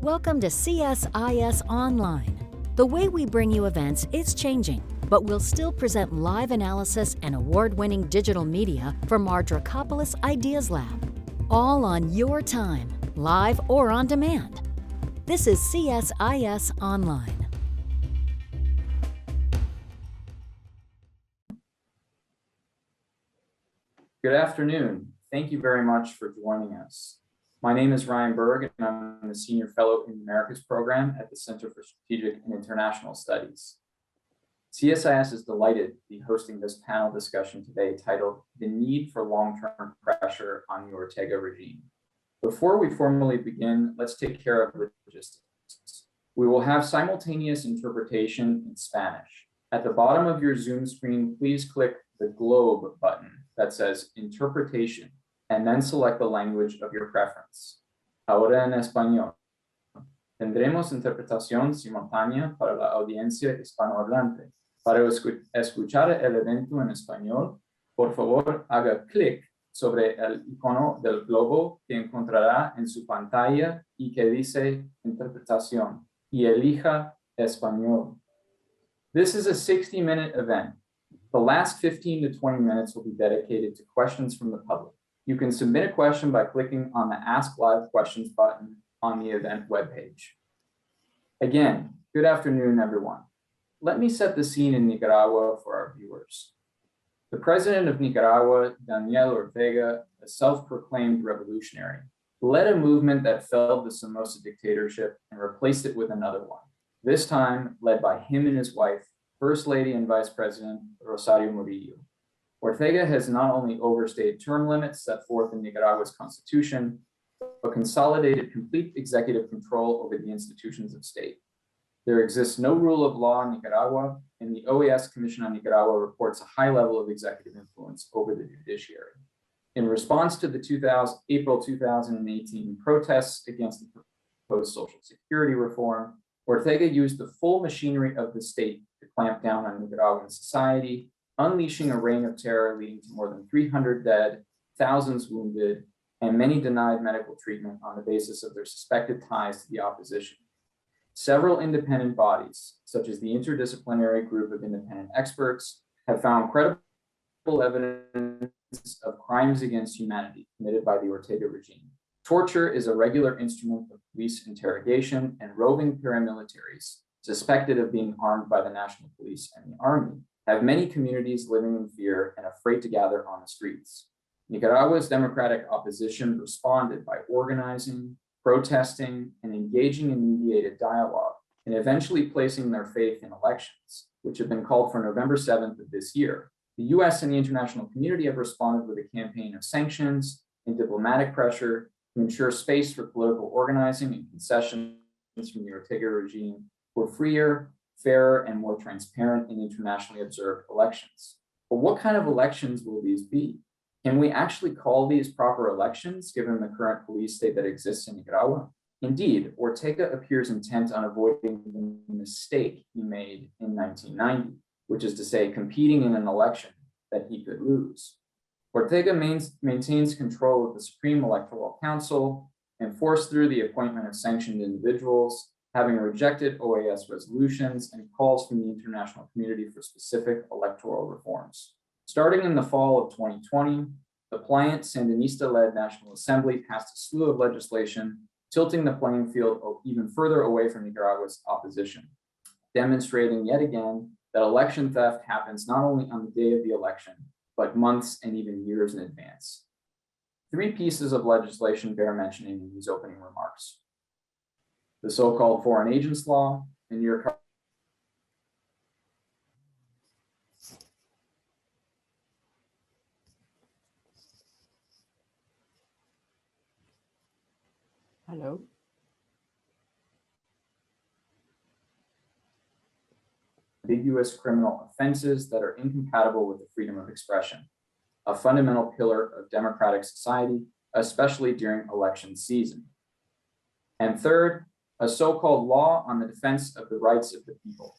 Welcome to CSIS Online. The way we bring you events is changing, but we'll still present live analysis and award-winning digital media from our Dracopolis Ideas Lab. All on your time, live or on demand. This is CSIS Online. Good afternoon. Thank you very much for joining us. My name is Ryan Berg, and I'm a Senior Fellow in the Americas Program at the Center for Strategic and International Studies. CSIS is delighted to be hosting this panel discussion today titled The Need for Long-Term Pressure on the Ortega Regime. Before we formally begin, let's take care of logistics. We will have simultaneous interpretation in Spanish. At the bottom of your Zoom screen, please click the globe button that says Interpretation, and then select the language of your preference. Ahora en español. Tendremos interpretación simultánea para la audiencia hispanohablante. Para escuchar el evento en español, por favor, haga clic sobre el icono del globo que encontrará en su pantalla y que dice Interpretación, y elija Español. This is a 60-minute event. The last 15 to 20 minutes will be dedicated to questions from the public. You can submit a question by clicking on the Ask Live Questions button on the event webpage. Again, good afternoon, everyone. Let me set the scene in Nicaragua for our viewers. The president of Nicaragua, Daniel Ortega, a self-proclaimed revolutionary, led a movement that felled the Somoza dictatorship and replaced it with another one, this time led by him and his wife, First Lady and Vice President Rosario Murillo. Ortega has not only overstayed term limits set forth in Nicaragua's constitution, but consolidated complete executive control over the institutions of state. There exists no rule of law in Nicaragua, and the OAS Commission on Nicaragua reports a high level of executive influence over the judiciary. In response to the April 2018 protests against the proposed Social Security reform, Ortega used the full machinery of the state to clamp down on Nicaraguan society, unleashing a reign of terror leading to more than 300 dead, thousands wounded, and many denied medical treatment on the basis of their suspected ties to the opposition. Several independent bodies, such as the Interdisciplinary Group of Independent Experts, have found credible evidence of crimes against humanity committed by the Ortega regime. Torture is a regular instrument of police interrogation, and roving paramilitaries, suspected of being armed by the National Police and the Army, have many communities living in fear and afraid to gather on the streets. Nicaragua's democratic opposition responded by organizing, protesting, and engaging in mediated dialogue, and eventually placing their faith in elections, which have been called for November 7th of this year. The US and the international community have responded with a campaign of sanctions and diplomatic pressure to ensure space for political organizing and concessions from the Ortega regime for freer, fairer, and more transparent and internationally observed elections. But what kind of elections will these be? Can we actually call these proper elections given the current police state that exists in Nicaragua? Indeed, Ortega appears intent on avoiding the mistake he made in 1990, which is to say competing in an election that he could lose. Ortega maintains control of the Supreme Electoral Council and forced through the appointment of sanctioned individuals, having rejected OAS resolutions and calls from the international community for specific electoral reforms. Starting in the fall of 2020, the pliant Sandinista-led National Assembly passed a slew of legislation, tilting the playing field even further away from Nicaragua's opposition, demonstrating yet again that election theft happens not only on the day of the election, but months and even years in advance. 3 pieces of legislation bear mentioning in these opening remarks: the so-called Foreign Agents Law and your Hello. ambiguous criminal offenses that are incompatible with the freedom of expression, a fundamental pillar of democratic society, especially during election season. And third, a so-called law on the defense of the rights of the people,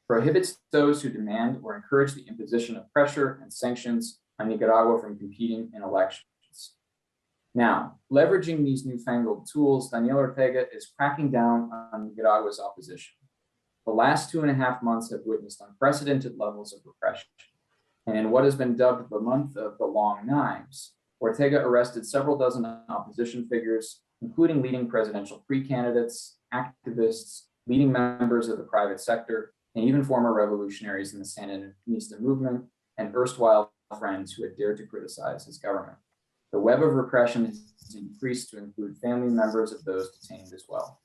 prohibits those who demand or encourage the imposition of pressure and sanctions on Nicaragua from competing in elections. Now, leveraging these newfangled tools, Daniel Ortega is cracking down on Nicaragua's opposition. The last 2.5 months have witnessed unprecedented levels of repression. And in what has been dubbed the month of the long knives, Ortega arrested several dozen opposition figures, including leading presidential pre-candidates, activists, leading members of the private sector, and even former revolutionaries in the Sandinista movement and erstwhile friends who had dared to criticize his government. The web of repression has increased to include family members of those detained as well.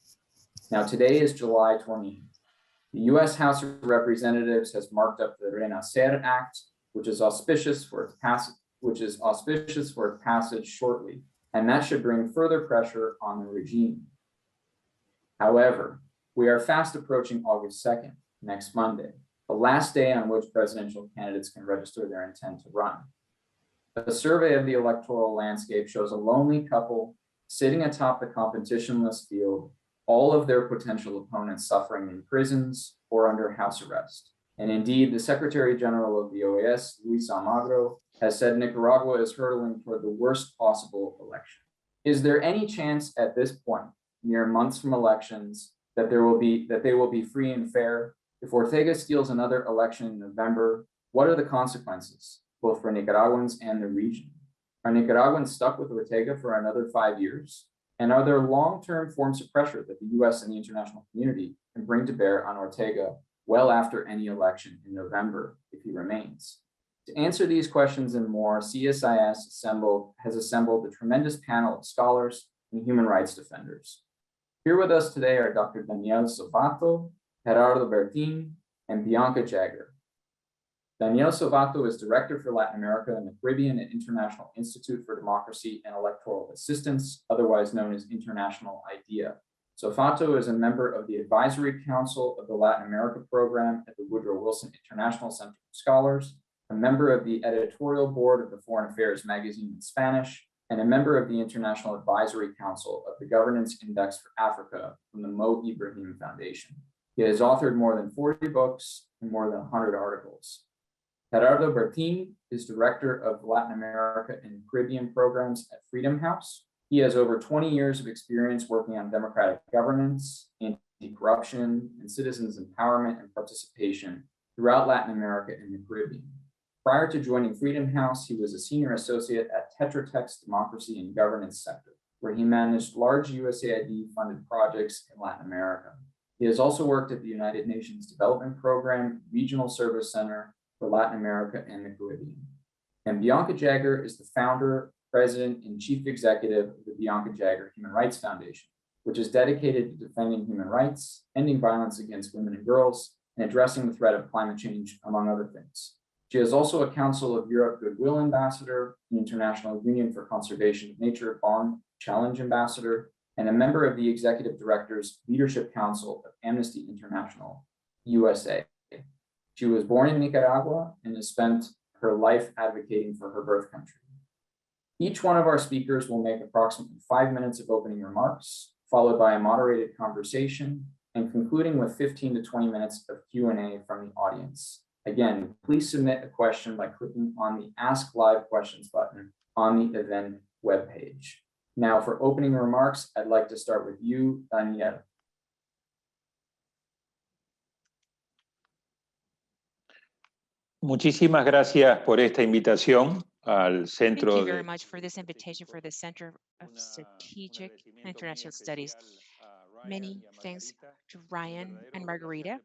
Now, today is July 20th. The U.S. House of Representatives has marked up the Renacer Act, which is auspicious for its passage shortly, and that should bring further pressure on the regime. However, we are fast approaching August 2nd, next Monday, the last day on which presidential candidates can register their intent to run. A survey of the electoral landscape shows a lonely couple sitting atop the competitionless field, all of their potential opponents suffering in prisons or under house arrest. And indeed, the Secretary General of the OAS, Luis Almagro, has said Nicaragua is hurtling toward the worst possible election. Is there any chance at this point, mere months from elections, that they will be free and fair? If Ortega steals another election in November, what are the consequences, both for Nicaraguans and the region? Are Nicaraguans stuck with Ortega for another 5 years? And are there long-term forms of pressure that the US and the international community can bring to bear on Ortega well after any election in November if he remains? To answer these questions and more, CSIS has assembled a tremendous panel of scholars and human rights defenders. Here with us today are Dr. Daniel Zovatto, Gerardo Bertin, and Bianca Jagger. Daniel Zovatto is Director for Latin America and the Caribbean at International Institute for Democracy and Electoral Assistance, otherwise known as International IDEA. Zovatto is a member of the Advisory Council of the Latin America Program at the Woodrow Wilson International Center for Scholars, a member of the editorial board of the Foreign Affairs magazine in Spanish, and a member of the International Advisory Council of the Governance Index for Africa from the Mo Ibrahim Foundation. He has authored more than 40 books and more than 100 articles. Gerardo Bertin is Director of Latin America and Caribbean programs at Freedom House. He has over 20 years of experience working on democratic governance, anti-corruption, and citizens' empowerment and participation throughout Latin America and the Caribbean. Prior to joining Freedom House, he was a senior associate at Tetra Tech's Democracy and Governance sector, where he managed large USAID-funded projects in Latin America. He has also worked at the United Nations Development Program, Regional Service Center for Latin America and the Caribbean. And Bianca Jagger is the founder, president, and chief executive of the Bianca Jagger Human Rights Foundation, which is dedicated to defending human rights, ending violence against women and girls, and addressing the threat of climate change, among other things. She is also a Council of Europe Goodwill Ambassador, the International Union for Conservation of Nature Bond Challenge Ambassador, and a member of the Executive Director's Leadership Council of Amnesty International, USA. She was born in Nicaragua and has spent her life advocating for her birth country. Each one of our speakers will make approximately 5 minutes of opening remarks, followed by a moderated conversation, and concluding with 15 to 20 minutes of Q&A from the audience. Again, please submit a question by clicking on the Ask Live Questions button on the event webpage. Now, for opening remarks, I'd like to start with you, Daniel. Muchísimas gracias por esta invitación al Thank Centro you very de much for this invitation for the Center of Strategic and International Studies. Many thanks to Ryan and Margarita.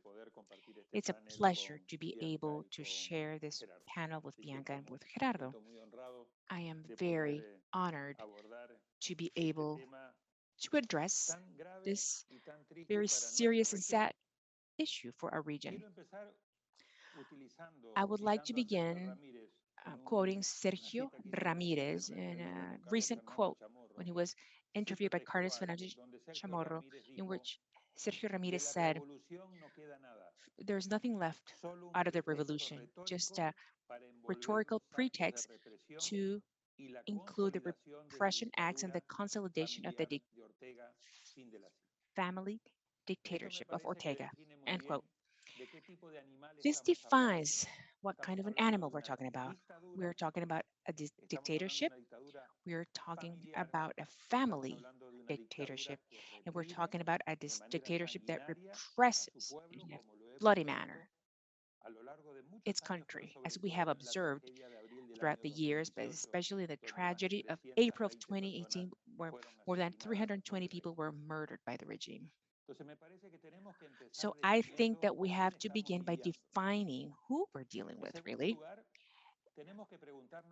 It's a pleasure to be able to share this panel with Bianca and with Gerardo. I am very honored to be able to address this very serious and sad issue for our region. I would like to begin quoting Sergio Ramirez in a recent quote when he was interviewed by Carlos Fernandez Chamorro, in which Sergio Ramirez said, "There's nothing left out of the revolution, just a rhetorical pretext to include the repression acts and the consolidation of the family dictatorship of Ortega," end quote. This defines what kind of an animal we're talking about. We're talking about a dictatorship. We're talking about a family dictatorship. And we're talking about a dictatorship that represses in a bloody manner its country, as we have observed throughout the years, but especially the tragedy of April of 2018, where more than 320 people were murdered by the regime. So I think that we have to begin by defining who we're dealing with, really.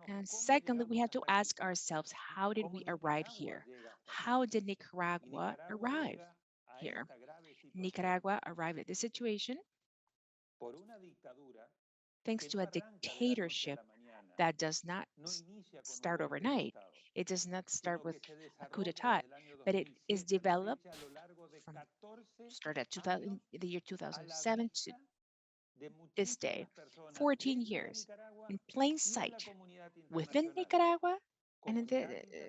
And secondly, we have to ask ourselves, how did we arrive here? How did Nicaragua arrive here? Nicaragua arrived at this situation thanks to a dictatorship that does not start overnight. It does not start with a coup d'etat, but it is developed from start at 2000, the year 2007 to this day, 14 years in plain sight within Nicaragua and in the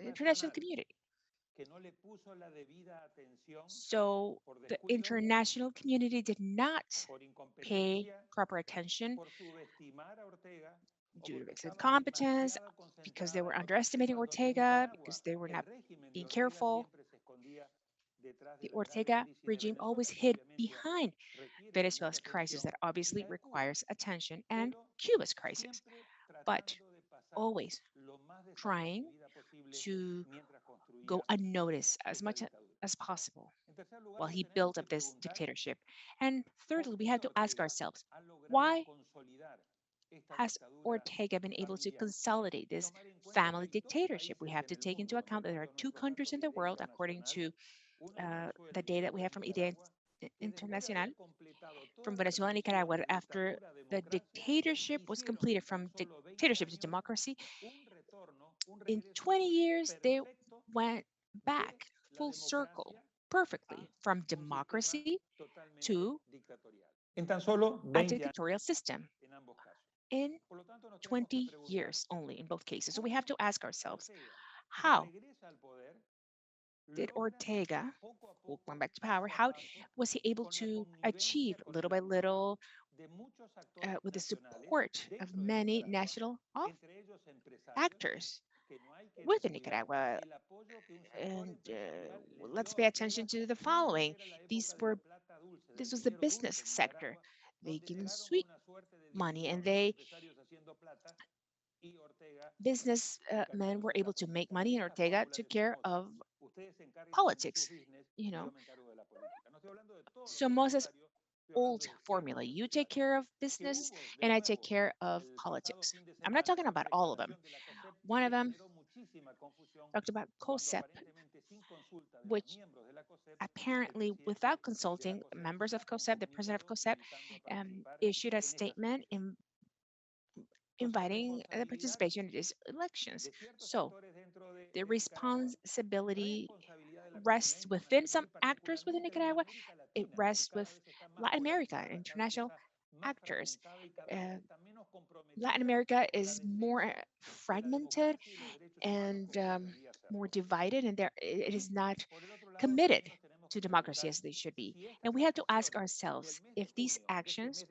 international community. So the international community did not pay proper attention due to its incompetence, because they were underestimating Ortega, because they were not being careful. The Ortega regime always hid behind Venezuela's crisis that obviously requires attention and Cuba's crisis, but always trying to go unnoticed as much as possible while he built up this dictatorship. And thirdly, we have to ask ourselves, why has Ortega been able to consolidate this family dictatorship? We have to take into account that there are two countries in the world, according to the data we have from Idea Internacional, from Venezuela and Nicaragua, after the dictatorship was completed from dictatorship to democracy. In 20 years, they went back full circle perfectly from democracy to a dictatorial system in 20 years only in both cases. So we have to ask ourselves, how did Ortega, who went back to power, how was he able to achieve little by little, with the support of many national actors within Nicaragua? And let's pay attention to the following. This was the business sector. They given sweet money, and they businessmen were able to make money, and Ortega took care of politics. You know, Somoza's old formula: you take care of business, and I take care of politics. I'm not talking about all of them. One of them talked about COSEP, which apparently, without consulting members of COSEP, the president of COSEP issued a statement inviting the participation in these elections. So the responsibility rests within some actors within Nicaragua. It rests with Latin America, international actors. Uh, Latin America is more fragmented and more divided, and there it is not committed to democracy as they should be. And we have to ask ourselves if these actions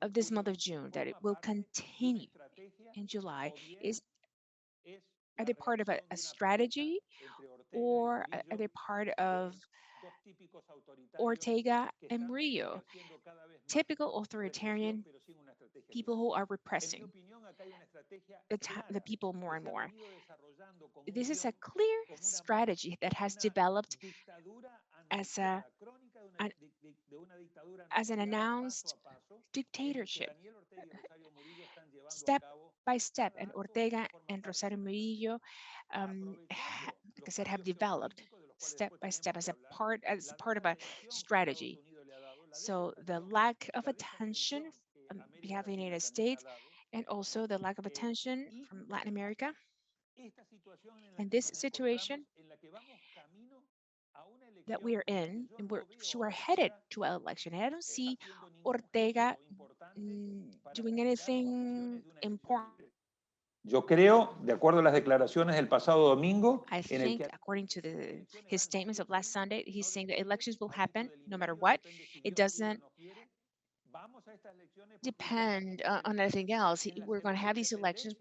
of this month of June, that it will continue in July, is are they part of a strategy, or are they part of Ortega and Murillo, typical authoritarian people who are repressing the people more and more? This is a clear strategy that has developed as an, as an announced dictatorship, step by step. And Ortega and Rosario Murillo, like I said, have developed step by step as part of a strategy. So the lack of attention on behalf of the United States, and also the lack of attention from Latin America, and this situation that we are in, and we're headed to an election. And I don't see Ortega doing anything important Yo creo, de acuerdo a las declaraciones del pasado domingo, I think, according to his statements of last Sunday, he's saying that elections will happen no matter what. It doesn't depend on anything else. We're going to have these elections.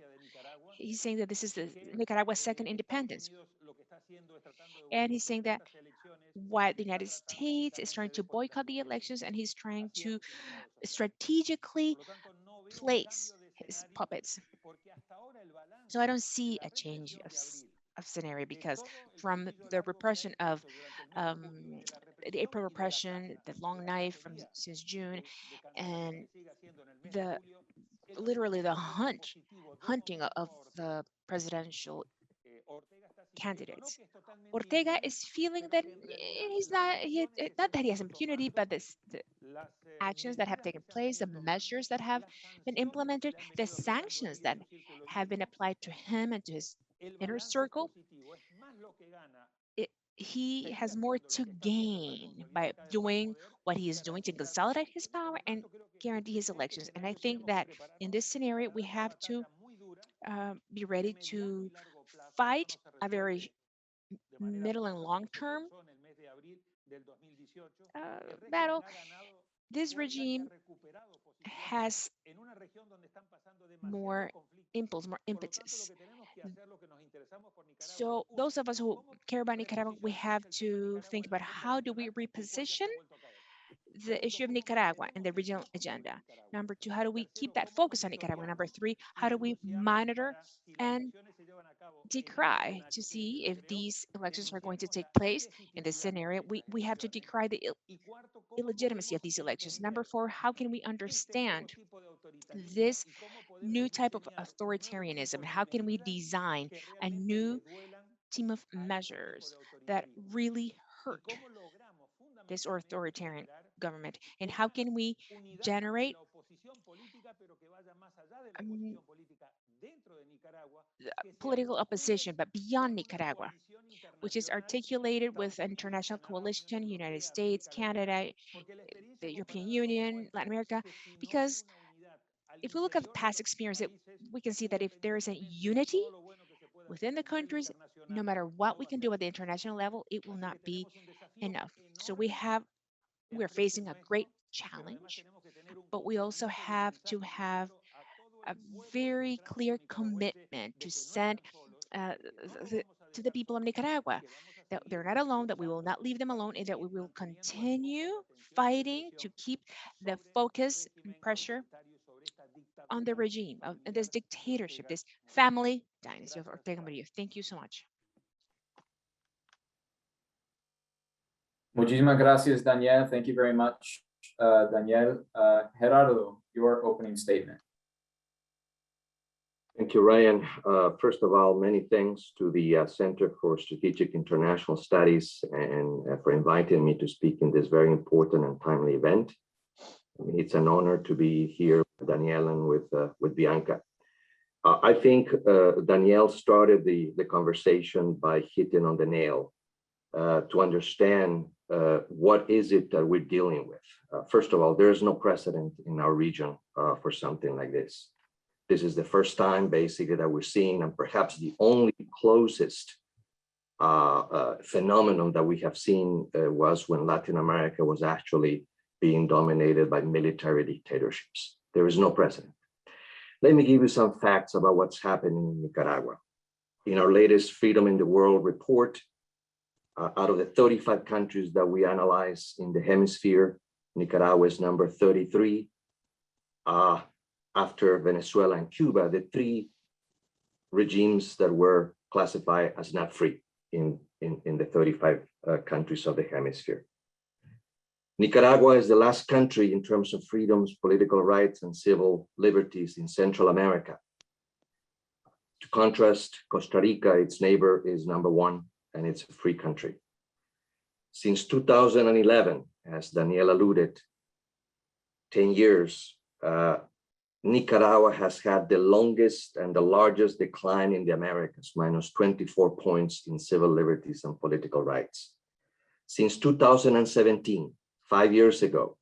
He's saying that this is the Nicaragua's second independence. And he's saying that what the United States is trying to boycott the elections, and he's trying to strategically place his puppets. So I don't see a change of scenario, because from the repression of the April repression, the long knife from since June, and the literally the hunting of the presidential candidates. Ortega is feeling that not that he has impunity, but the actions that have taken place, the measures that have been implemented, the sanctions that have been applied to him and to his inner circle, he has more to gain by doing what he is doing to consolidate his power and guarantee his elections. And I think that in this scenario, we have to be ready to fight a very middle and long term battle. This regime has more impulse, more impetus. So those of us who care about Nicaragua, we have to think about how do we reposition the issue of Nicaragua in the regional agenda. Number two, how do we keep that focus on Nicaragua? Number three, how do we monitor and decry to see if these elections are going to take place in this scenario? We have to decry the illegitimacy of these elections. Number four, how can we understand this new type of authoritarianism? How can we design a new team of measures that really hurt this authoritarian government? And how can we generate political opposition, but beyond Nicaragua, which is articulated with an international coalition, United States, Canada, the European Union, Latin America? Because if we look at the past experience, we can see that if there isn't unity within the countries, no matter what we can do at the international level, it will not be enough. So we're facing a great challenge, but we also have to have a very clear commitment to send to the people of Nicaragua that they're not alone, that we will not leave them alone, and that we will continue fighting to keep the focus and pressure on the regime of this dictatorship, this family dynasty of Ortega Murillo. Thank you so much. Muchísimas gracias, Daniel. Thank you very much, Daniel. Gerardo, your opening statement. Thank you, Ryan. First of all, many thanks to the Center for Strategic International Studies and for inviting me to speak in this very important and timely event. It's an honor to be here, Daniel, and with Bianca. I think Daniel started the conversation by hitting on the nail to understand what is it that we're dealing with. First of all, there is no precedent in our region for something like this. This is the first time, basically, that we're seeing, and perhaps the only closest phenomenon that we have seen was when Latin America was actually being dominated by military dictatorships. There is no precedent. Let me give you some facts about what's happening in Nicaragua. In our latest Freedom in the World report, out of the 35 countries that we analyze in the hemisphere, Nicaragua is number 33. After Venezuela and Cuba, the three regimes that were classified as not free in the 35 countries of the hemisphere. Nicaragua is the last country in terms of freedoms, political rights, and civil liberties in Central America. To contrast, Costa Rica, its neighbor, is number one, and it's a free country. Since 2011, as Daniel alluded, 10 years, Nicaragua has had the longest and the largest decline in the Americas, minus 24 points in civil liberties and political rights. Since 2017, 5 years ago,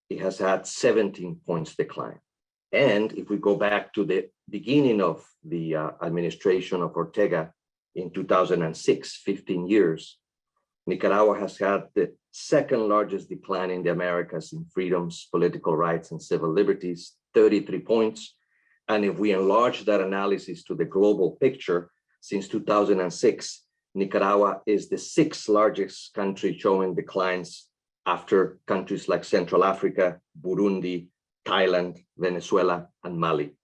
it has had 17 points decline. And if we go back to the beginning of the administration of Ortega in 2006, 15 years, Nicaragua has had the second largest decline in the Americas in freedoms, political rights, and civil liberties, 33 points. And if we enlarge that analysis to the global picture, since 2006, Nicaragua is the sixth largest country showing declines after countries like Central Africa, Burundi, Thailand, Venezuela, and Mali.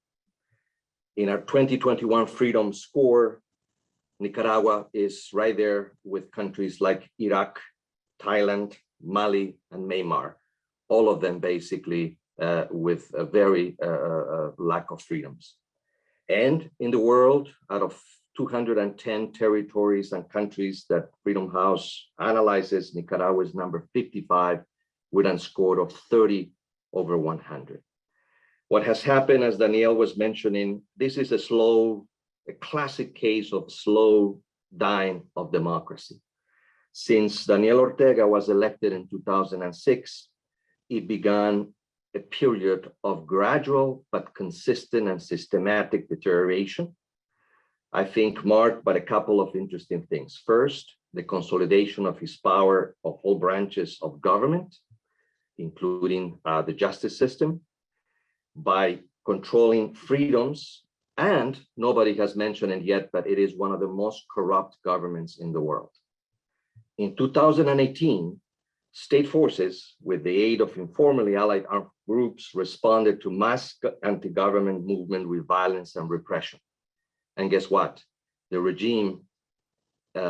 In our 2021 freedom score, Nicaragua is right there with countries like Iraq, Thailand, Mali, and Myanmar, all of them basically with a very lack of freedoms. And in the world, out of 210 territories and countries that Freedom House analyzes, Nicaragua is number 55 with a score of 30 over 100. What has happened, as Daniel was mentioning, this is a classic case of slow dying of democracy. Since Daniel Ortega was elected in 2006, it began a period of gradual but consistent and systematic deterioration. I think marked by a couple of interesting things. First, the consolidation of his power of all branches of government, including the justice system, by controlling freedoms, and nobody has mentioned it yet, but it is one of the most corrupt governments in the world. In 2018, state forces, with the aid of informally allied armed groups, responded to mass anti-government movement with violence and repression. And guess what? The regime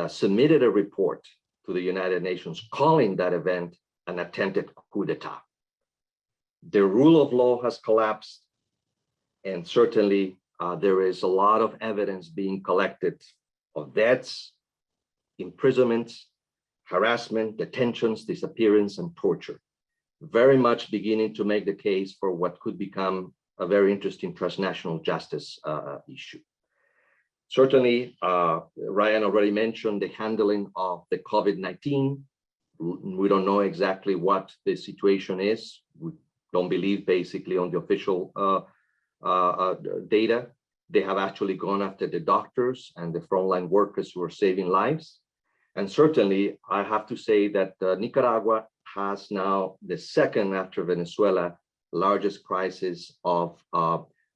submitted a report to the United Nations calling that event an attempted coup d'etat. The rule of law has collapsed, and certainly there is a lot of evidence being collected of deaths, imprisonments, harassment, detentions, disappearance, and torture, very much beginning to make the case for what could become a very interesting transnational justice issue. Certainly, Ryan already mentioned the handling of the COVID-19. We don't know exactly what the situation is. We don't believe basically on the official data. They have actually gone after the doctors and the frontline workers who are saving lives. And certainly, I have to say that Nicaragua has now the second after Venezuela largest crisis of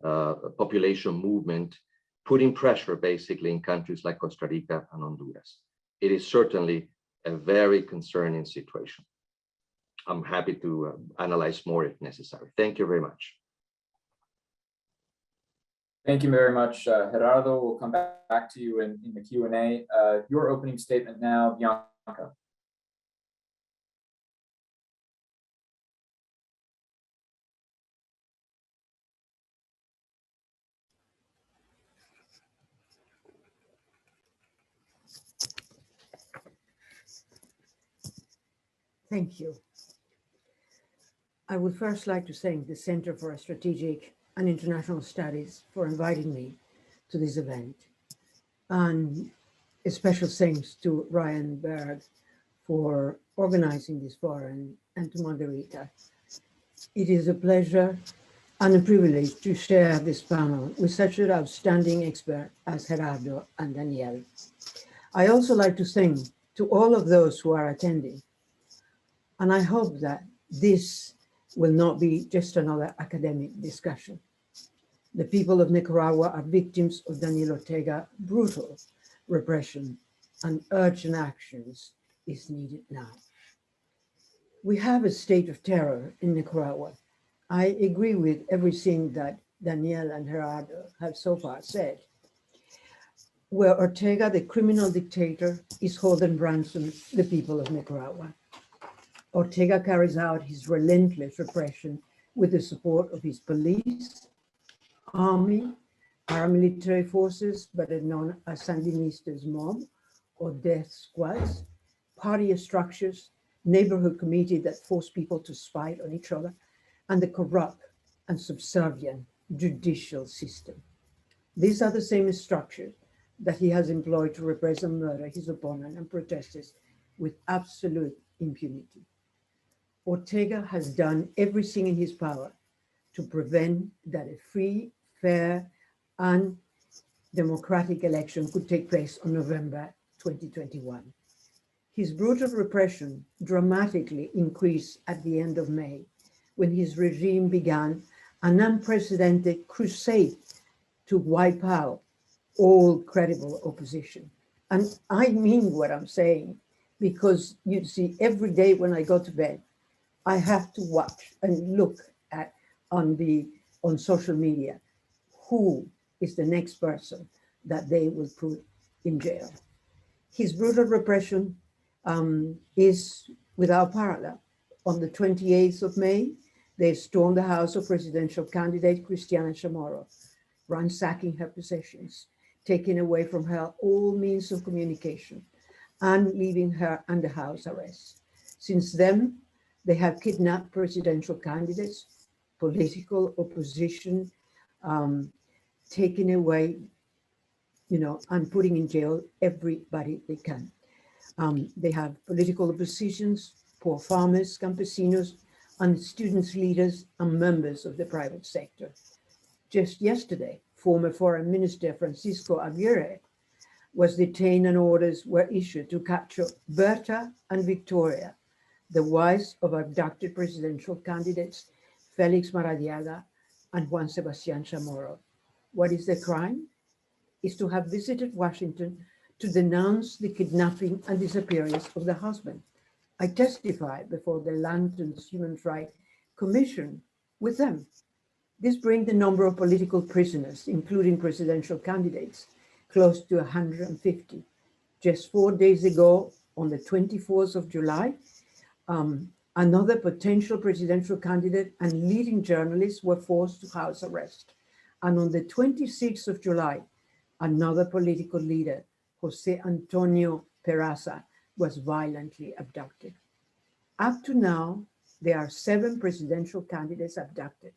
population movement, putting pressure basically in countries like Costa Rica and Honduras. It is certainly a very concerning situation. I'm happy to analyze more if necessary. Thank you very much. Thank you very much, Gerardo. We'll come back to you in the Q&A. Your opening statement now, Bianca. Thank you. I would first like to thank the Center for Strategic and International Studies for inviting me to this event. And a special thanks to Ryan Berg for organizing this forum and to Margarita. It is a pleasure and a privilege to share this panel with such an outstanding expert as Gerardo and Daniel. I also like to thank to all of those who are attending. And I hope that this will not be just another academic discussion. The people of Nicaragua are victims of Daniel Ortega's brutal repression, and urgent actions is needed now. We have a state of terror in Nicaragua. I agree with everything that Daniel and Gerardo have so far said, where Ortega, the criminal dictator, is holding ransom the people of Nicaragua. Ortega carries out his relentless repression with the support of his police, army, paramilitary forces, better known as Sandinistas mob or death squads, party structures, neighborhood committees that force people to spy on each other, and the corrupt and subservient judicial system. These are the same structures that he has employed to repress and murder his opponent and protesters with absolute impunity. Ortega has done everything in his power to prevent that a free, fair, and democratic election could take place on November 2021. His brutal repression dramatically increased at the end of May, when his regime began an unprecedented crusade to wipe out all credible opposition. And I mean what I'm saying, because you see, every day when I go to bed, I have to watch and look at on social media who is the next person that they will put in jail. His brutal repression is without parallel. On the 28th of May, they stormed the house of presidential candidate Cristiana Chamorro, ransacking her possessions, taking away from her all means of communication, and leaving her under house arrest. Since then, they have kidnapped presidential candidates, political opposition, taking away, and putting in jail everybody they can. They have political oppositions, poor farmers, campesinos, and students, leaders, and members of the private sector. Just yesterday, former Foreign Minister Francisco Aguirre was detained and orders were issued to capture Berta and Victoria, the wives of abducted presidential candidates Felix Maradiaga and Juan Sebastián Chamorro. What is the crime? Is to have visited Washington to denounce the kidnapping and disappearance of the husband. I testified before the London's Human Rights Commission with them. This brings the number of political prisoners, including presidential candidates, close to 150. Just 4 days ago, on the 24th of July, another potential presidential candidate and leading journalists were forced to house arrest. And on the 26th of July, another political leader, Jose Antonio Peraza, was violently abducted. Up to now, there are 7 presidential candidates abducted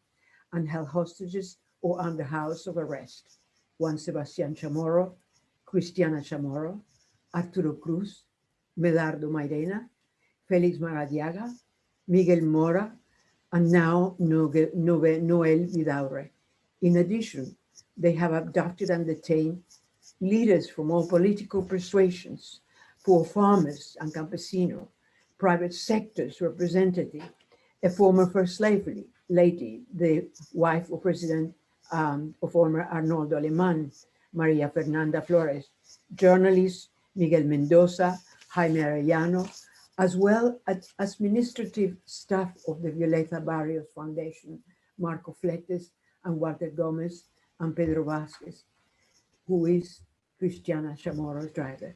and held hostages or under house of arrest: Juan Sebastián Chamorro, Cristiana Chamorro, Arturo Cruz, Medardo Mairena, Felix Maradiaga, Miguel Mora, and now Noel Vidaurre. In addition, they have abducted and detained leaders from all political persuasions, poor farmers and campesinos, private sectors representative, a former First Lady, the wife of President of former Arnoldo Alemán, Maria Fernanda Flores, journalists Miguel Mendoza, Jaime Arellano, as well as administrative staff of the Violeta Barrios Foundation, Marco Fletes and Walter Gomez and Pedro Vázquez, who is Cristiana Chamorro's driver.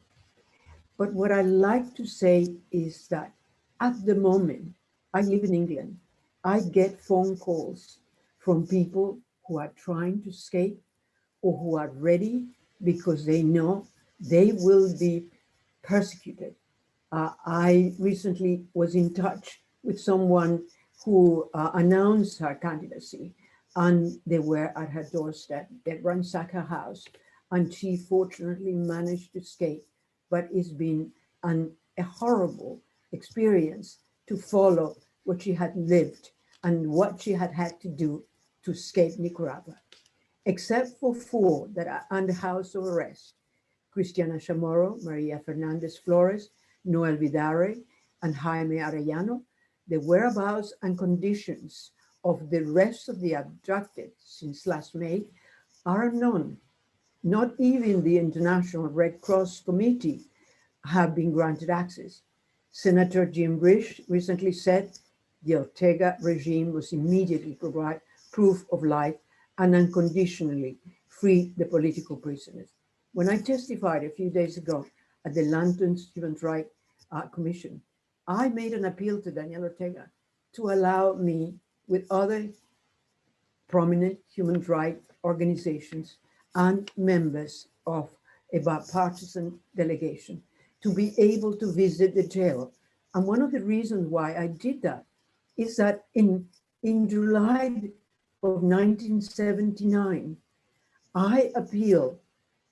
But what I like to say is that at the moment, I live in England, I get phone calls from people who are trying to escape or who are ready because they know they will be persecuted. I recently was in touch with someone who announced her candidacy, and they were at her doorstep. They ransacked her house, and she fortunately managed to escape, but it's been a horrible experience to follow what she had lived and what she had had to do to escape Nicaragua. Except for 4 that are under house of arrest: Cristiana Chamorro, Maria Fernandez Flores, Noel Vidaurre, and Jaime Arellano, the whereabouts and conditions of the rest of the abducted since last May are unknown. Not even the International Red Cross Committee have been granted access. Senator Jim Risch recently said the Ortega regime was immediately provide proof of life and unconditionally free the political prisoners. When I testified a few days ago at the London's Human Rights Commission, I made an appeal to Daniel Ortega to allow me, with other prominent human rights organizations and members of a bipartisan delegation, to be able to visit the jail. And one of the reasons why I did that is that in July of 1979, I appealed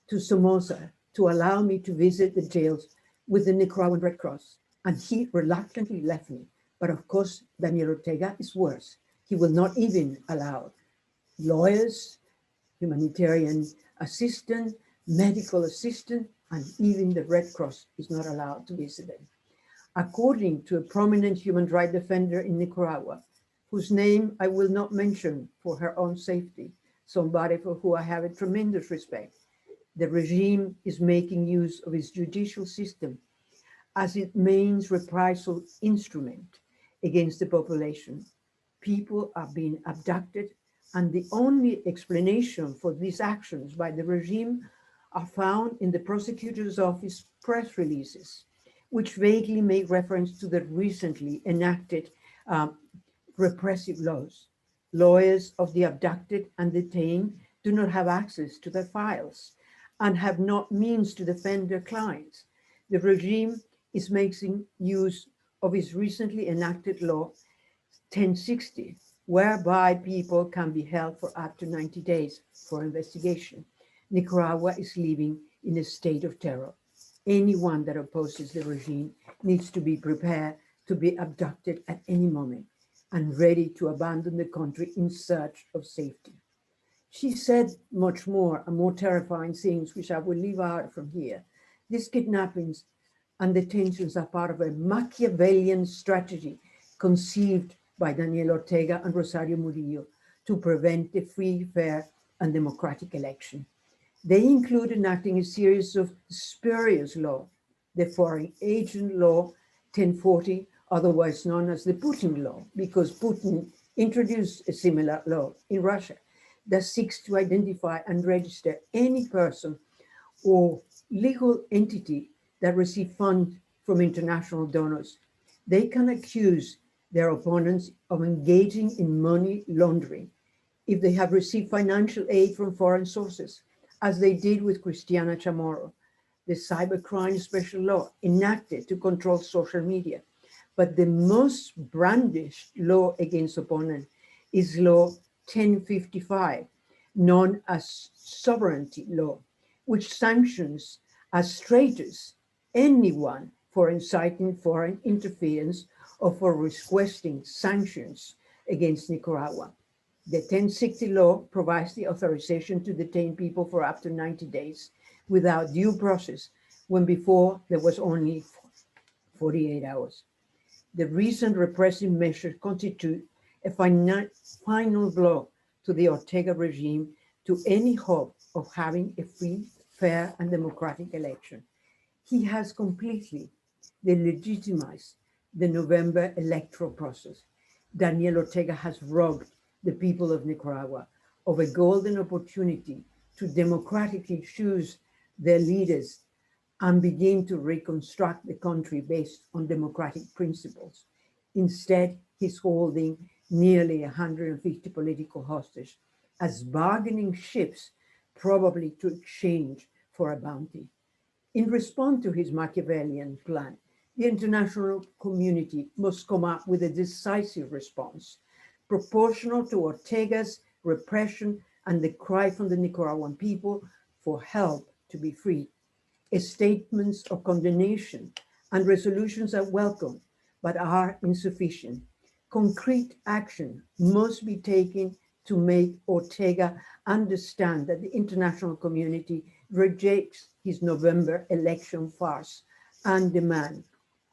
to Somoza to allow me to visit the jails with the Nicaraguan Red Cross, and he reluctantly left me. But of course, Daniel Ortega is worse. He will not even allow lawyers, humanitarian assistant, medical assistant, and even the Red Cross is not allowed to visit them. According to a prominent human rights defender in Nicaragua, whose name I will not mention for her own safety, somebody for who I have a tremendous respect, the regime is making use of its judicial system as its main reprisal instrument against the population. People are being abducted, and the only explanation for these actions by the regime are found in the prosecutor's office press releases, which vaguely make reference to the recently enacted repressive laws. Lawyers of the abducted and detained do not have access to their files and have not means to defend their clients. The regime is making use of its recently enacted law 1060, whereby people can be held for up to 90 days for investigation. Nicaragua is living in a state of terror. Anyone that opposes the regime needs to be prepared to be abducted at any moment and ready to abandon the country in search of safety. She said much more and more terrifying things, which I will leave out from here. These kidnappings and detentions are part of a Machiavellian strategy conceived by Daniel Ortega and Rosario Murillo to prevent a free, fair, and democratic election. They include enacting a series of spurious law, the Foreign Agent Law 1040, otherwise known as the Putin Law, because Putin introduced a similar law in Russia that seeks to identify and register any person or legal entity that receive funds from international donors. They can accuse their opponents of engaging in money laundering if they have received financial aid from foreign sources, as they did with Cristiana Chamorro, the cybercrime special law enacted to control social media. But the most brandished law against opponents is Law 1055, known as sovereignty law, which sanctions as traitors anyone for inciting foreign interference or for requesting sanctions against Nicaragua. The 1060 law provides the authorization to detain people for up to 90 days without due process, when before there was only 48 hours. The recent repressive measures constitute a final blow to the Ortega regime to any hope of having a free, fair, and democratic election. He has completely delegitimized the November electoral process. Daniel Ortega has robbed the people of Nicaragua of a golden opportunity to democratically choose their leaders and begin to reconstruct the country based on democratic principles. Instead, he's holding nearly 150 political hostages as bargaining chips, probably to exchange for a bounty. In response to his Machiavellian plan, the international community must come up with a decisive response, proportional to Ortega's repression and the cry from the Nicaraguan people for help to be free. Statements of condemnation and resolutions are welcome, but are insufficient. Concrete action must be taken to make Ortega understand that the international community rejects his November election farce and demand: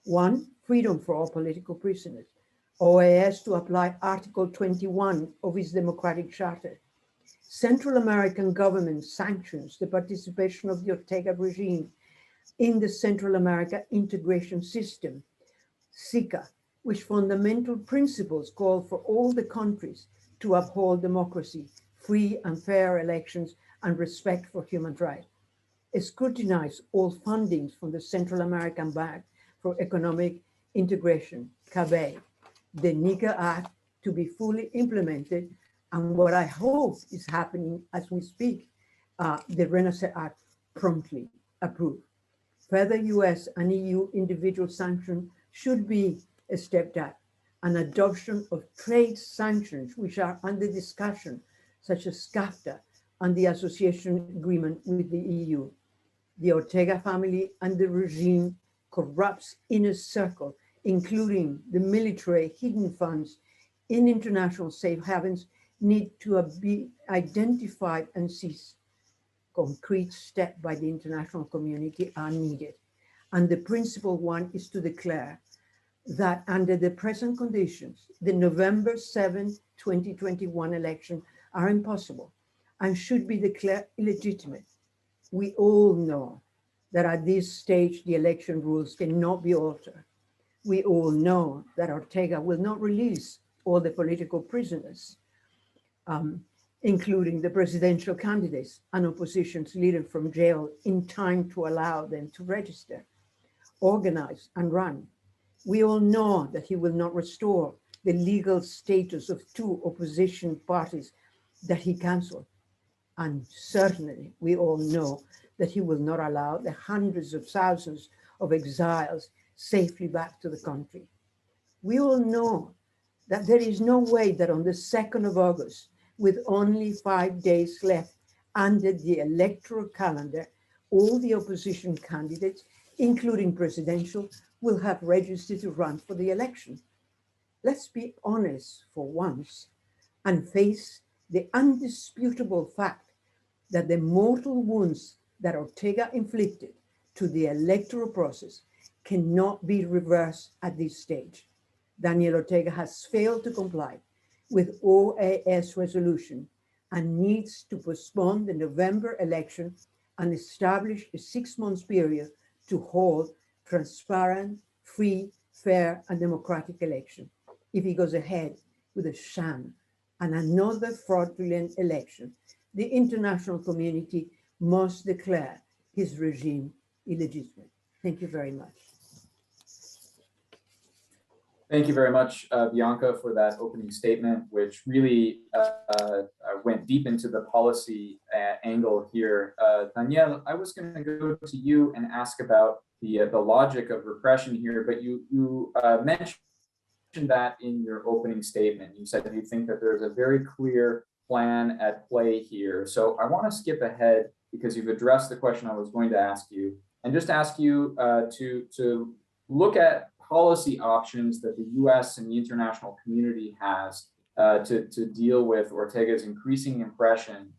1, freedom for all political prisoners, OAS to apply Article 21 of its democratic charter. Central American government sanctions the participation of the Ortega regime in the Central America integration system, SICA, which fundamental principles call for all the countries to uphold democracy, free and fair elections, and respect for human rights. Scrutinize all fundings from the Central American Bank for Economic Integration, CABE, the NICA Act to be fully implemented, and what I hope is happening as we speak, the Renaissance Act promptly approved. Further US and EU individual sanctions should be stepped up. An adoption of trade sanctions, which are under discussion, such as CAFTA and the association agreement with the EU. The Ortega family and the regime corrupts inner circle, including the military hidden funds in international safe havens need to be identified and cease. Concrete steps by the international community are needed. And the principal one is to declare that under the present conditions, the November 7, 2021 election are impossible and should be declared illegitimate. We all know that at this stage, the election rules cannot be altered. We all know that Ortega will not release all the political prisoners, including the presidential candidates and opposition's leaders from jail in time to allow them to register, organize, and run. We all know that he will not restore the legal status of two opposition parties that he canceled. And certainly, we all know that he will not allow the hundreds of thousands of exiles safely back to the country. We all know that there is no way that on the 2nd of August, with only 5 days left under the electoral calendar, all the opposition candidates, including presidential, will have registered to run for the election. Let's be honest for once and face the undisputable fact that the mortal wounds that Ortega inflicted to the electoral process cannot be reversed at this stage. Daniel Ortega has failed to comply with OAS resolution and needs to postpone the November election and establish a 6-month period to hold transparent, free, fair, and democratic election. If he goes ahead with a sham and another fraudulent election, the international community must declare his regime illegitimate. Thank you very much. Thank you very much, Bianca, for that opening statement, which really went deep into the policy angle here. Daniel, I was going to go to you and ask about the logic of repression here, but you mentioned that in your opening statement. You said you think that there's a very clear plan at play here. So I want to skip ahead because you've addressed the question I was going to ask you, and just ask you to look at policy options that the US and the international community has to deal with Ortega's increasing repression.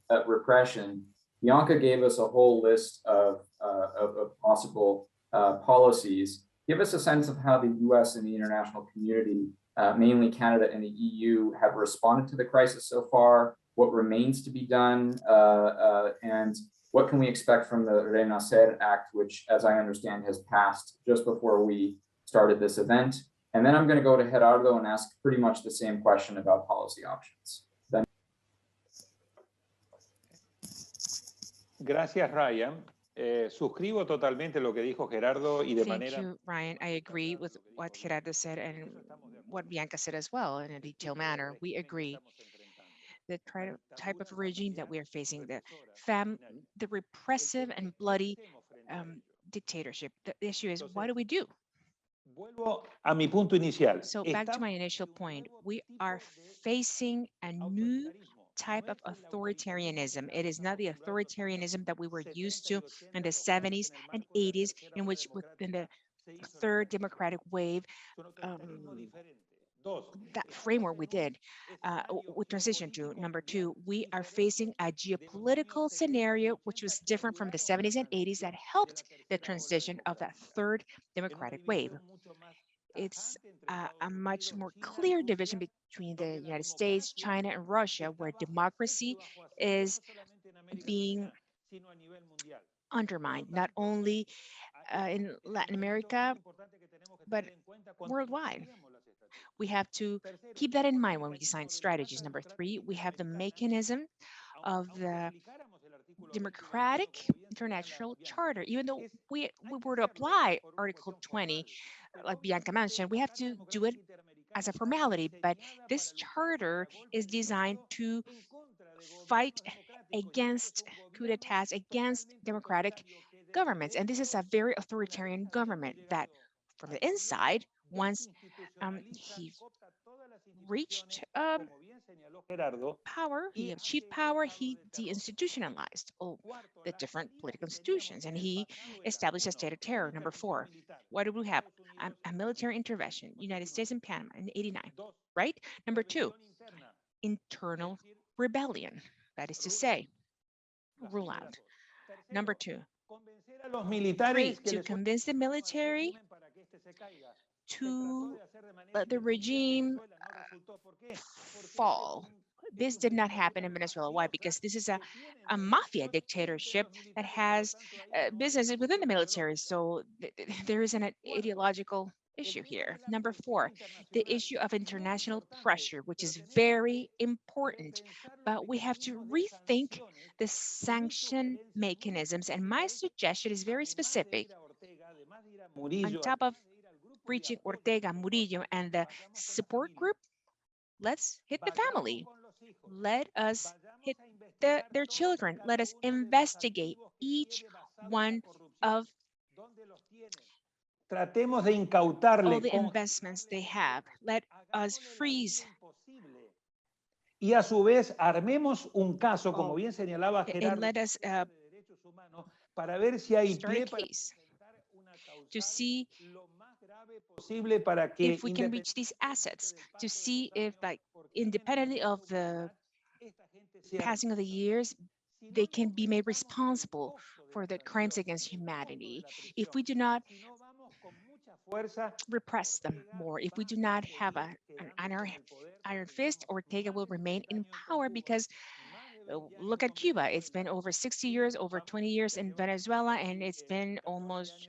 Bianca gave us a whole list of possible policies. Give us a sense of how the US and the international community, mainly Canada and the EU, have responded to the crisis so far, what remains to be done, and what can we expect from the Renacer Act, which, as I understand, has passed just before we started this event. And then I'm going to go to Gerardo and ask pretty much the same question about policy options. Then Gracias, Ryan. Suscribo totalmente lo que dijo Gerardo y de Thank manera. you, Ryan. I agree with what Gerardo said and what Bianca said as well in a detailed manner. We agree. The type of regime that we are facing, the repressive and bloody dictatorship. The issue is, what do we do? Vuelvo a mi punto inicial. So back to my initial point, we are facing a new type of authoritarianism. It is not the authoritarianism that we were used to in the 70s and 80s, in which within the third democratic wave, that framework we transitioned to. Number two, we are facing a geopolitical scenario which was different from the 70s and 80s that helped the transition of that third democratic wave. It's a much more clear division between the United States, China, and Russia, where democracy is being undermined, not only in Latin America, but worldwide. We have to keep that in mind when we design strategies. Number three, we have the mechanism of the democratic international charter. Even though we were to apply Article 20, like Bianca mentioned, we have to do it as a formality, but this charter is designed to fight against coup d'etats, against democratic governments. And this is a very authoritarian government that from the inside, once he reached power, he achieved power, he deinstitutionalized all the different political institutions, and he established a state of terror. Number four, what do we have? a military intervention, United States and Panama in 89, right? Number two, internal rebellion, that is to say, rule out. Number two, three, to convince the military to let the regime fall. This did not happen in Venezuela. Why? Because this is a mafia dictatorship that has businesses within the military. So there is an ideological issue here. Number four, the issue of international pressure, which is very important, but we have to rethink the sanction mechanisms. And my suggestion is very specific. On top of reaching Ortega, Murillo, and the support group, let's hit the family. Let us hit their children. Let us investigate each one of Tratemos de incautarle all the investments they have. Let us freeze. Y a su vez armemos un caso, como bien señalaba And Gerardo, let us de derechos humanos, para ver si hay start a pie para case presentar una to causal see lo más grave posible para que if we can reach these assets, to see if, like, independently of the passing of the years, they can be made responsible for the crimes against humanity. If we do not repress them more, if we do not have an iron fist, Ortega will remain in power because look at Cuba. It's been over 60 years, over 20 years in Venezuela, and it's been almost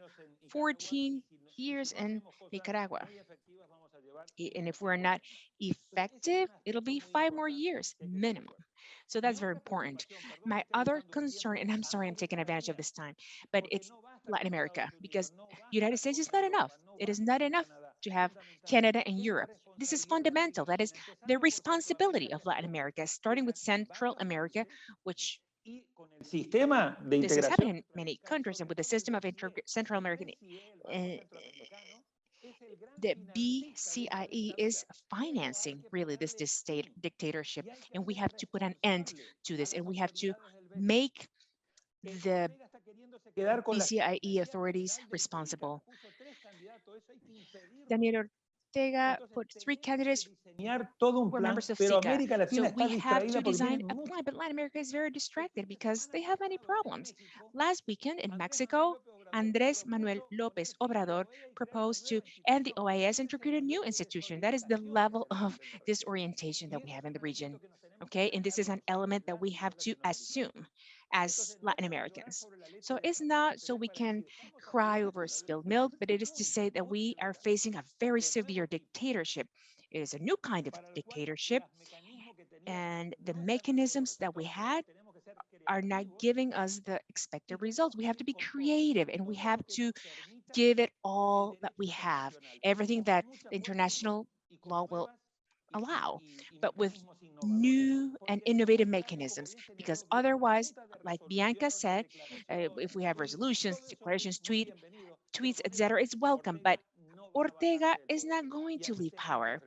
14 years in Nicaragua. And if we're not effective, it'll be 5 more years minimum. So that's very important. My other concern, and I'm sorry I'm taking advantage of this time, but it's Latin America, because United States is not enough. It is not enough to have Canada and Europe. This is fundamental. That is the responsibility of Latin America, starting with Central America, which this is happening in many countries, and with the system of Central American, the BCIE is financing really this dictatorship, and we have to put an end to this, and we have to make the BCIE authorities responsible. Daniel Ortega put 3 candidates who were members of SICA. So we have to design a plan, but Latin America is very distracted because they have many problems. Last weekend in Mexico, Andrés Manuel López Obrador proposed to end the OAS and to create a new institution. That is the level of disorientation that we have in the region. Okay, and this is an element that we have to assume as Latin Americans. So it's not so we can cry over spilled milk, but it is to say that we are facing a very severe dictatorship. It is a new kind of dictatorship, and the mechanisms that we had are not giving us the expected results. We have to be creative, and we have to give it all that we have, everything that the international law will allow, but with new and innovative mechanisms, because otherwise, like Bianca said, if we have resolutions, declarations, tweets, etc., it's welcome, but Ortega is not going to leave power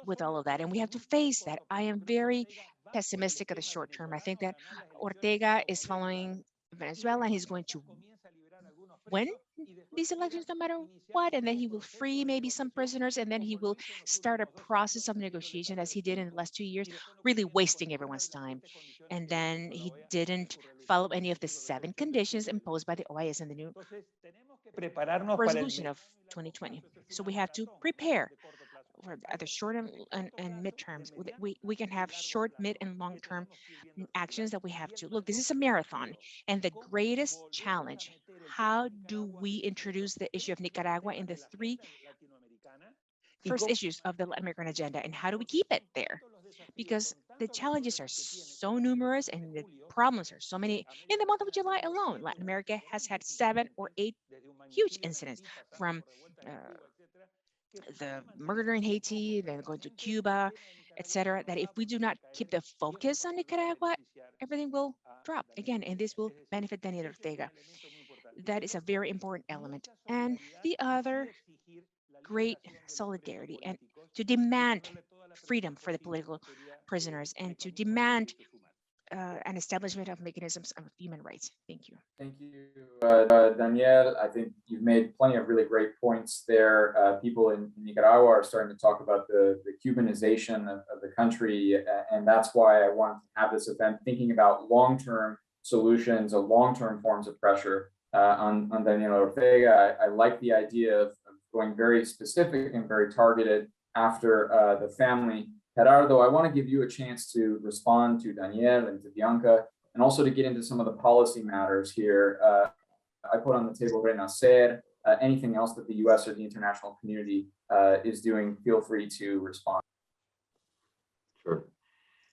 with all of that, and we have to face that. I am very pessimistic at the short term. I think that Ortega is following Venezuela, and he's going to win these elections no matter what, and then he will free maybe some prisoners, and then he will start a process of negotiation as he did in the last 2 years, really wasting everyone's time. And then he didn't follow any of the 7 conditions imposed by the OAS in the new resolution of 2020. So we have to prepare for the short and midterms. We can have short, mid, and long-term actions that we have to. Look, this is a marathon, and the greatest challenge, how do we introduce the issue of Nicaragua in the 3 first issues of the Latin American agenda, and how do we keep it there? Because the challenges are so numerous and the problems are so many. In the month of July alone, Latin America has had 7 or 8 huge incidents, from the murder in Haiti, then going to Cuba, etc., that if we do not keep the focus on Nicaragua, everything will drop again, and this will benefit Daniel Ortega. That is a very important element. And the other, great solidarity, and to demand freedom for the political prisoners, and to demand an establishment of mechanisms of human rights. Thank you. Thank you, Daniel. I think you've made plenty of really great points there. People in Nicaragua are starting to talk about the Cubanization of the country, and that's why I want to have this event thinking about long-term solutions or long-term forms of pressure on Daniel Ortega. I like the idea of going very specific and very targeted after the family. Gerardo, I want to give you a chance to respond to Daniel and to Bianca, and also to get into some of the policy matters here. I put on the table Renacer, anything else that the US or the international community is doing, feel free to respond. Sure.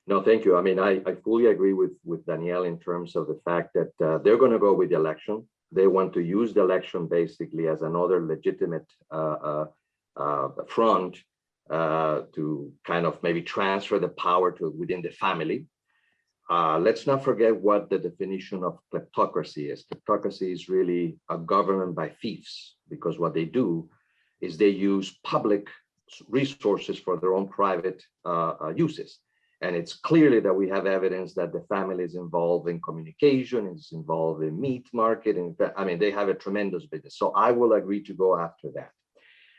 No, thank you. I mean, I fully agree with Danielle in terms of the fact that they're going to go with the election. They want to use the election basically as another legitimate front to kind of maybe transfer the power to within the family. Let's not forget what the definition of kleptocracy is. Kleptocracy is really a government by thieves, because what they do is they use public resources for their own private uses. And it's clearly that we have evidence that the family is involved in communication, is involved in meat market. I mean, they have a tremendous business. So I will agree to go after that.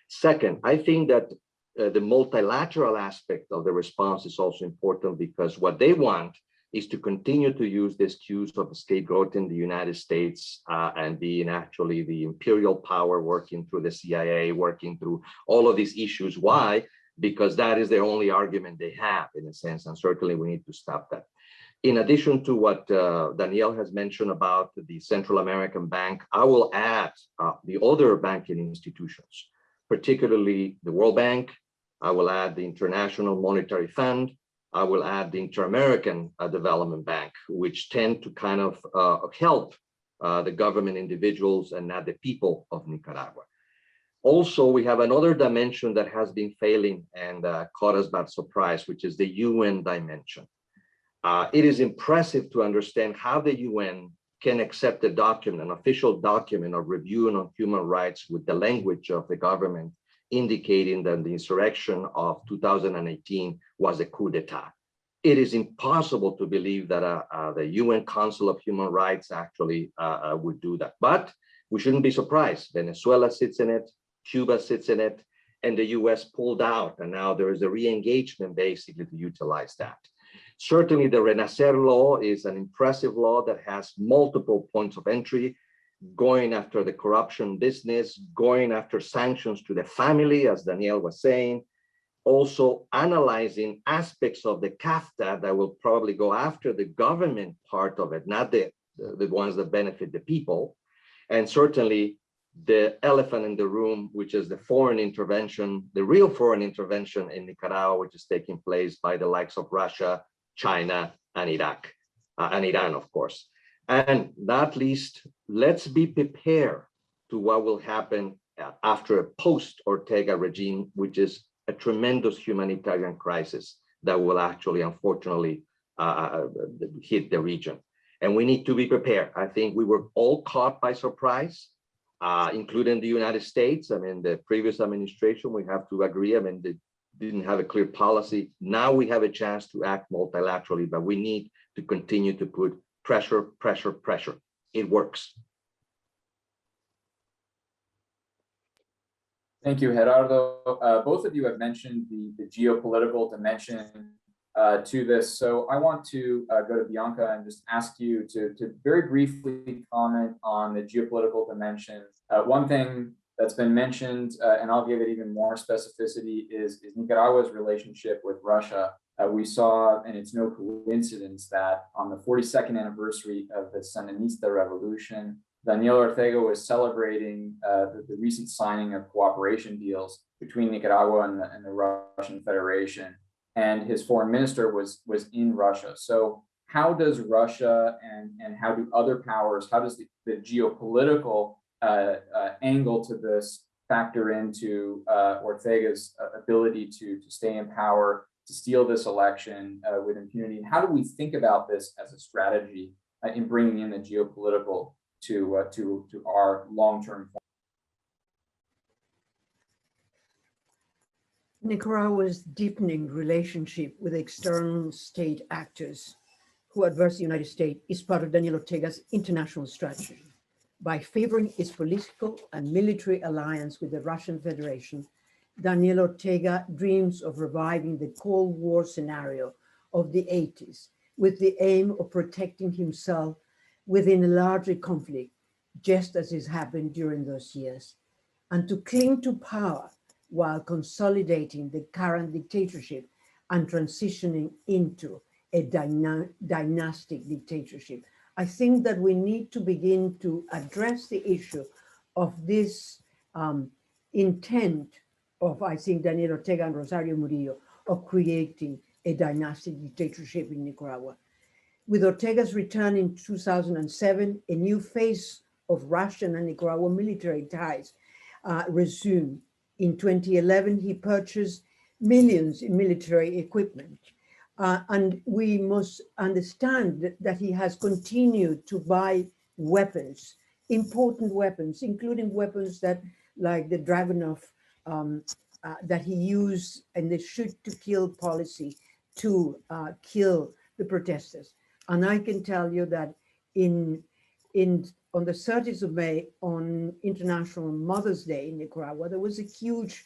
Second, I think that the multilateral aspect of the response is also important, because what they want is to continue to use the excuse of scapegoating the United States and being actually the imperial power, working through the CIA, working through all of these issues. Why? Because that is the only argument they have, in a sense, and certainly we need to stop that. In addition to what Danielle has mentioned about the Central American Bank, I will add the other banking institutions, particularly the World Bank. I will add the International Monetary Fund. I will add the Inter-American Development Bank, which tend to kind of help the government individuals and not the people of Nicaragua. Also, we have another dimension that has been failing and caught us by surprise, which is the UN dimension. It is impressive to understand how the UN can accept a document, an official document of review on human rights with the language of the government, indicating that the insurrection of 2018 was a coup d'etat. It is impossible to believe that the UN Council of Human Rights actually would do that. But we shouldn't be surprised. Venezuela sits in it, Cuba sits in it, and the US pulled out. And now there is a re-engagement basically to utilize that. Certainly the Renacer law is an impressive law that has multiple points of entry, going after the corruption business, going after sanctions to the family, as Danielle was saying, also analyzing aspects of the CAFTA that will probably go after the government part of it, not the ones that benefit the people. And certainly the elephant in the room, which is the foreign intervention, the real foreign intervention in Nicaragua, which is taking place by the likes of Russia, China, and Iraq, and Iran, of course. And not least, let's be prepared to what will happen after a post-Ortega regime, which is a tremendous humanitarian crisis that will actually, unfortunately, hit the region. And we need to be prepared. I think we were all caught by surprise, including the United States. I mean, the previous administration, we have to agree, I mean, they didn't have a clear policy. Now we have a chance to act multilaterally, but we need to continue to put pressure, pressure, pressure. It works. Thank you, Gerardo. Both of you have mentioned the geopolitical dimension to this. So I want to go to Bianca and just ask you to very briefly comment on the geopolitical dimension. One thing that's been mentioned, and I'll give it even more specificity, is Nicaragua's relationship with Russia. We saw, and it's no coincidence, that on the 42nd anniversary of the Sandinista revolution, Daniel Ortega was celebrating the recent signing of cooperation deals between Nicaragua and the Russian Federation. And his foreign minister was in Russia. So how does Russia and how do other powers, how does the geopolitical angle to this factor into Ortega's ability to stay in power, to steal this election with impunity? And how do we think about this as a strategy in bringing in the geopolitical to our long-term? Nicaragua's deepening relationship with external state actors who adverse the United States is part of Daniel Ortega's international strategy. By favoring its political and military alliance with the Russian Federation, Daniel Ortega dreams of reviving the Cold War scenario of the 80s with the aim of protecting himself within a larger conflict, just as has happened during those years, and to cling to power while consolidating the current dictatorship and transitioning into a dynastic dictatorship. I think that we need to begin to address the issue of this intent of, I think, Daniel Ortega and Rosario Murillo of creating a dynastic dictatorship in Nicaragua. With Ortega's return in 2007, a new phase of Russian and Nicaraguan military ties resumed. In 2011, he purchased millions in military equipment. And we must understand that he has continued to buy weapons, important weapons, including weapons that, like the Dragunov, that he used in the shoot to kill policy to kill the protesters. And I can tell you that on the 30th of May, on International Mother's Day in Nicaragua, there was a huge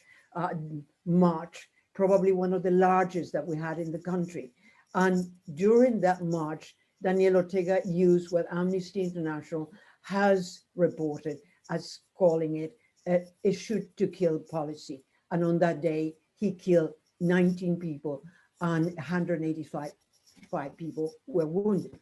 march, probably one of the largest that we had in the country. And during that march, Daniel Ortega used what Amnesty International has reported as calling it a shoot to kill policy. And on that day, he killed 19 people and 185 people were wounded.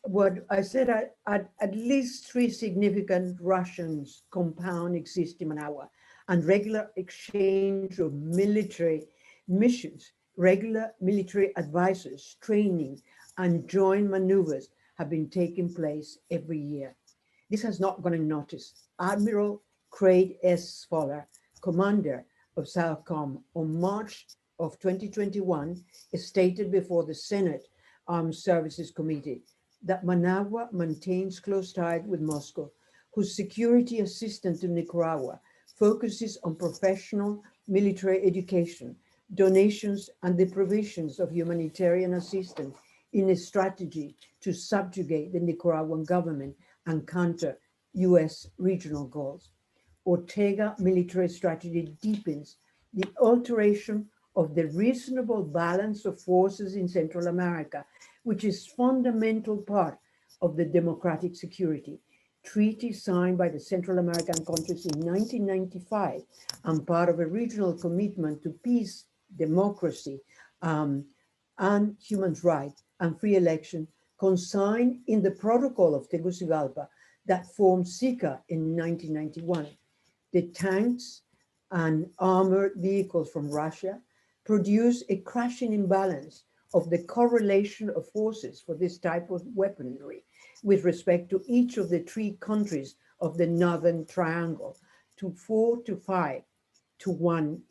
What I said, at least 3 significant Russians compound exist in Managua, and regular exchange of military missions, regular military advisors, training, and joint maneuvers have been taking place every year. This has not gone unnoticed. Admiral Craig S. Fowler, commander of SOUTHCOM, on March of 2021, stated before the Senate Armed Services Committee that Managua maintains close ties with Moscow, whose security assistance to Nicaragua focuses on professional military education, donations, and the provisions of humanitarian assistance in a strategy to subjugate the Nicaraguan government and counter US regional goals. Ortega military strategy deepens the alteration of the reasonable balance of forces in Central America, which is fundamental part of the democratic security treaty signed by the Central American countries in 1995 and part of a regional commitment to peace, democracy, and human rights and free election consigned in the protocol of Tegucigalpa that formed SICA in 1991. The tanks and armored vehicles from Russia produce a crashing imbalance of the correlation of forces for this type of weaponry with respect to each of the 3 countries of the Northern Triangle, to 4 to 5 to 1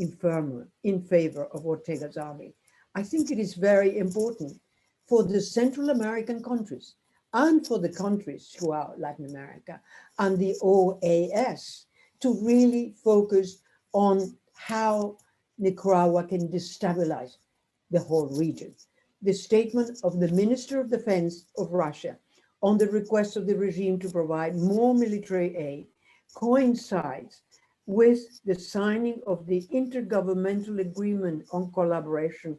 in favor of Ortega's army. I think it is very important for the Central American countries and for the countries throughout Latin America and the OAS to really focus on how Nicaragua can destabilize the whole region. The statement of the Minister of Defense of Russia on the request of the regime to provide more military aid coincides with the signing of the Intergovernmental Agreement on Collaboration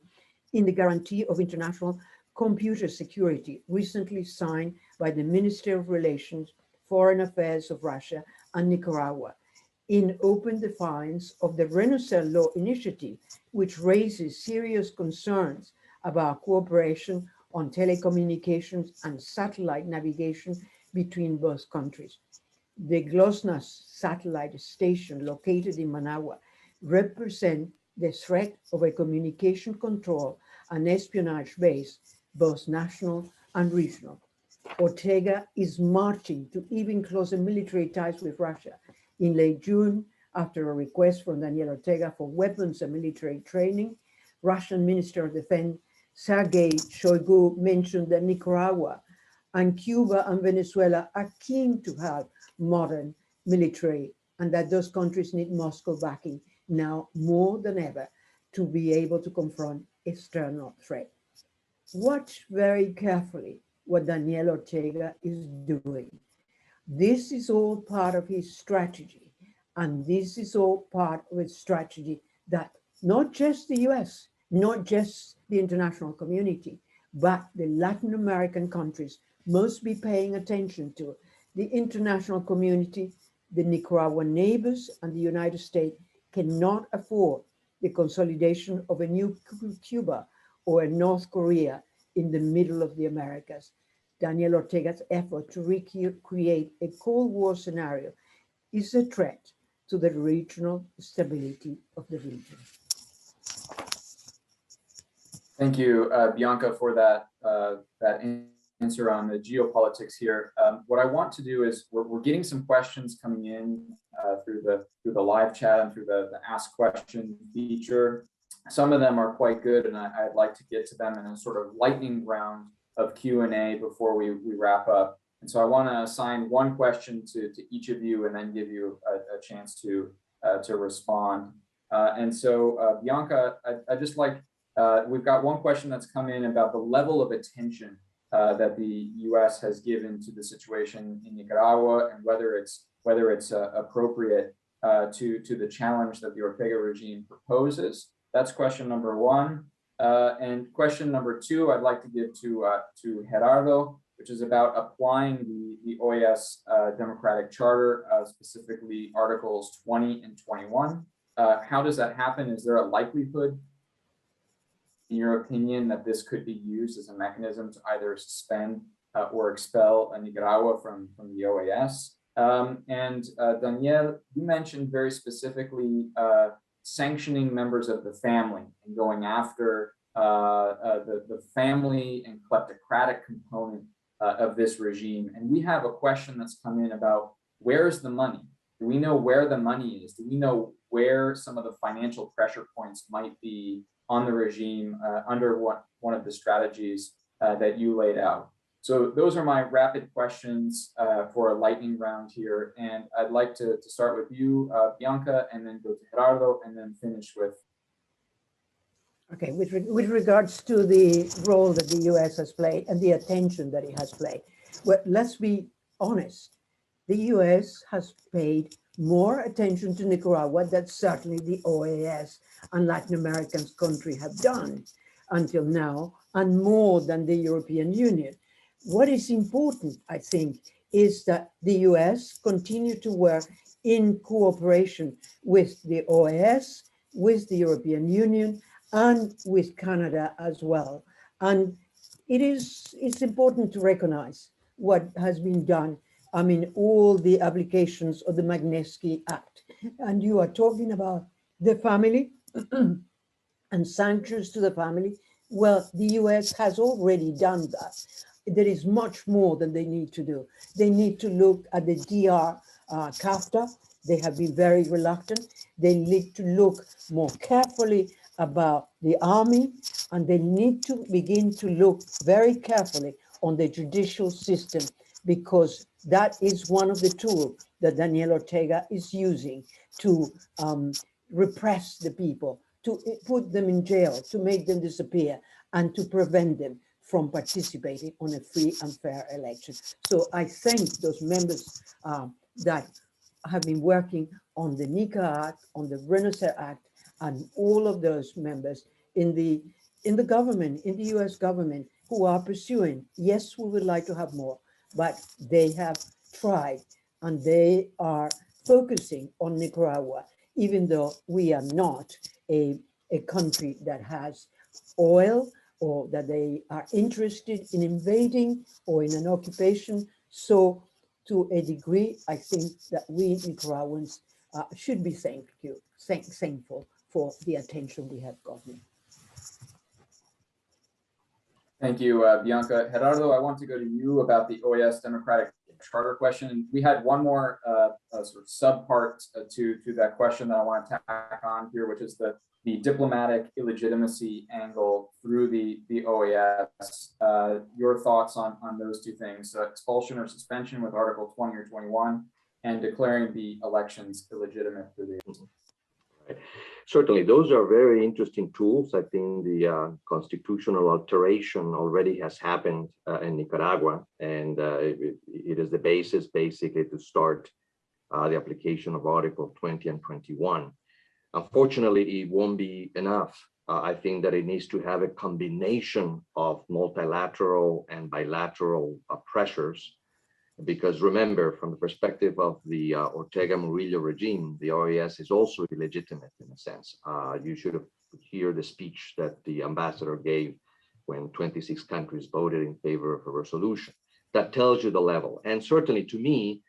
in the Guarantee of International Computer Security, recently signed by the Ministry of Relations, Foreign Affairs of Russia and Nicaragua, in open defiance of the Renocel Law Initiative, which raises serious concerns about cooperation on telecommunications and satellite navigation between both countries. The GLONASS satellite station located in Managua represent the threat of a communication control and espionage base, both national and regional. Ortega is marching to even closer military ties with Russia. In late June, after a request from Daniel Ortega for weapons and military training, Russian Minister of Defense Sergei Shoigu mentioned that Nicaragua and Cuba and Venezuela are keen to have modern military and that those countries need Moscow backing now more than ever to be able to confront external threat. watch very carefully what Daniel Ortega is doing. This is all part of his strategy. And this is all part of his strategy that not just the US, not just the international community, but the Latin American countries must be paying attention to. The international community, the Nicaraguan neighbors, and the United States cannot afford the consolidation of a new Cuba or a North Korea in the middle of the Americas. Daniel Ortega's effort to recreate a Cold War scenario is a threat to the regional stability of the region. Thank you, Bianca, for that answer on the geopolitics here. What I want to do is we're getting some questions coming in through the live chat and through the ask question feature. Some of them are quite good, and I'd like to get to them in a sort of lightning round of Q&A before we wrap up. And so I want to assign one question to each of you and then give you a chance to respond. And so Bianca, I just like, we've got one question that's come in about the level of attention that the U.S. has given to the situation in Nicaragua and whether it's appropriate to the challenge that the Ortega regime proposes. That's question number one. And question number two, I'd like to give to Gerardo, which is about applying the OAS Democratic Charter, specifically Articles 20 and 21. How does that happen? Is there a likelihood, in your opinion, that this could be used as a mechanism to either suspend or expel Nicaragua from the OAS? And Daniel, you mentioned very specifically sanctioning members of the family and going after the family and kleptocratic component of this regime. And we have a question that's come in about where's the money? Do we know where the money is? Do we know where some of the financial pressure points might be on the regime under one of the strategies that you laid out? So those are my rapid questions for a lightning round here. And I'd like to start with you, Bianca, and then go to Gerardo, and then finish with. Okay, with regards to the role that the US has played and the attention that it has played, well, let's be honest. The US has paid more attention to Nicaragua than certainly the OAS and Latin American countries have done until now, and more than the European Union. What is important, I think, is that the US continue to work in cooperation with the OAS, with the European Union, and with Canada as well. And it's important to recognize what has been done. I mean, all the applications of the Magnitsky Act. And you are talking about the family and sanctions to the family. Well, the US has already done that. There is much more than they need to do. They need to look at the DR CAFTA. They have been very reluctant. They need to look more carefully about the army, and they need to begin to look very carefully on the judicial system, because that is one of the tools that Daniel Ortega is using to repress the people, to put them in jail, to make them disappear, and to prevent them from participating on a free and fair election. So I thank those members that have been working on the NICA Act, on the Renaissance Act, and all of those members in the government, in the US government, who are pursuing. Yes, we would like to have more, but they have tried, and they are focusing on Nicaragua, even though we are not a country that has oil, or that they are interested in invading or in an occupation. So to a degree, I think that we Nicaraguans should be thankful for the attention we have gotten. Thank you, Bianca. Gerardo, I want to go to you about the OAS Democratic Charter question. We had one more sort of subpart to that question that I want to tack on here, which is the diplomatic illegitimacy angle through the OAS. Your thoughts on those two things, expulsion or suspension with Article 20 or 21, and declaring the elections illegitimate through the. Right. Certainly, those are very interesting tools. I think the constitutional alteration already has happened in Nicaragua, and it is the basis basically to start the application of Article 20 and 21. Unfortunately, it won't be enough. I think that it needs to have a combination of multilateral and bilateral pressures, because remember, from the perspective of the Ortega Murillo regime, the OAS is also illegitimate in a sense. You should have heard the speech that the ambassador gave when 26 countries voted in favor of a resolution. That tells you the level. And certainly to me,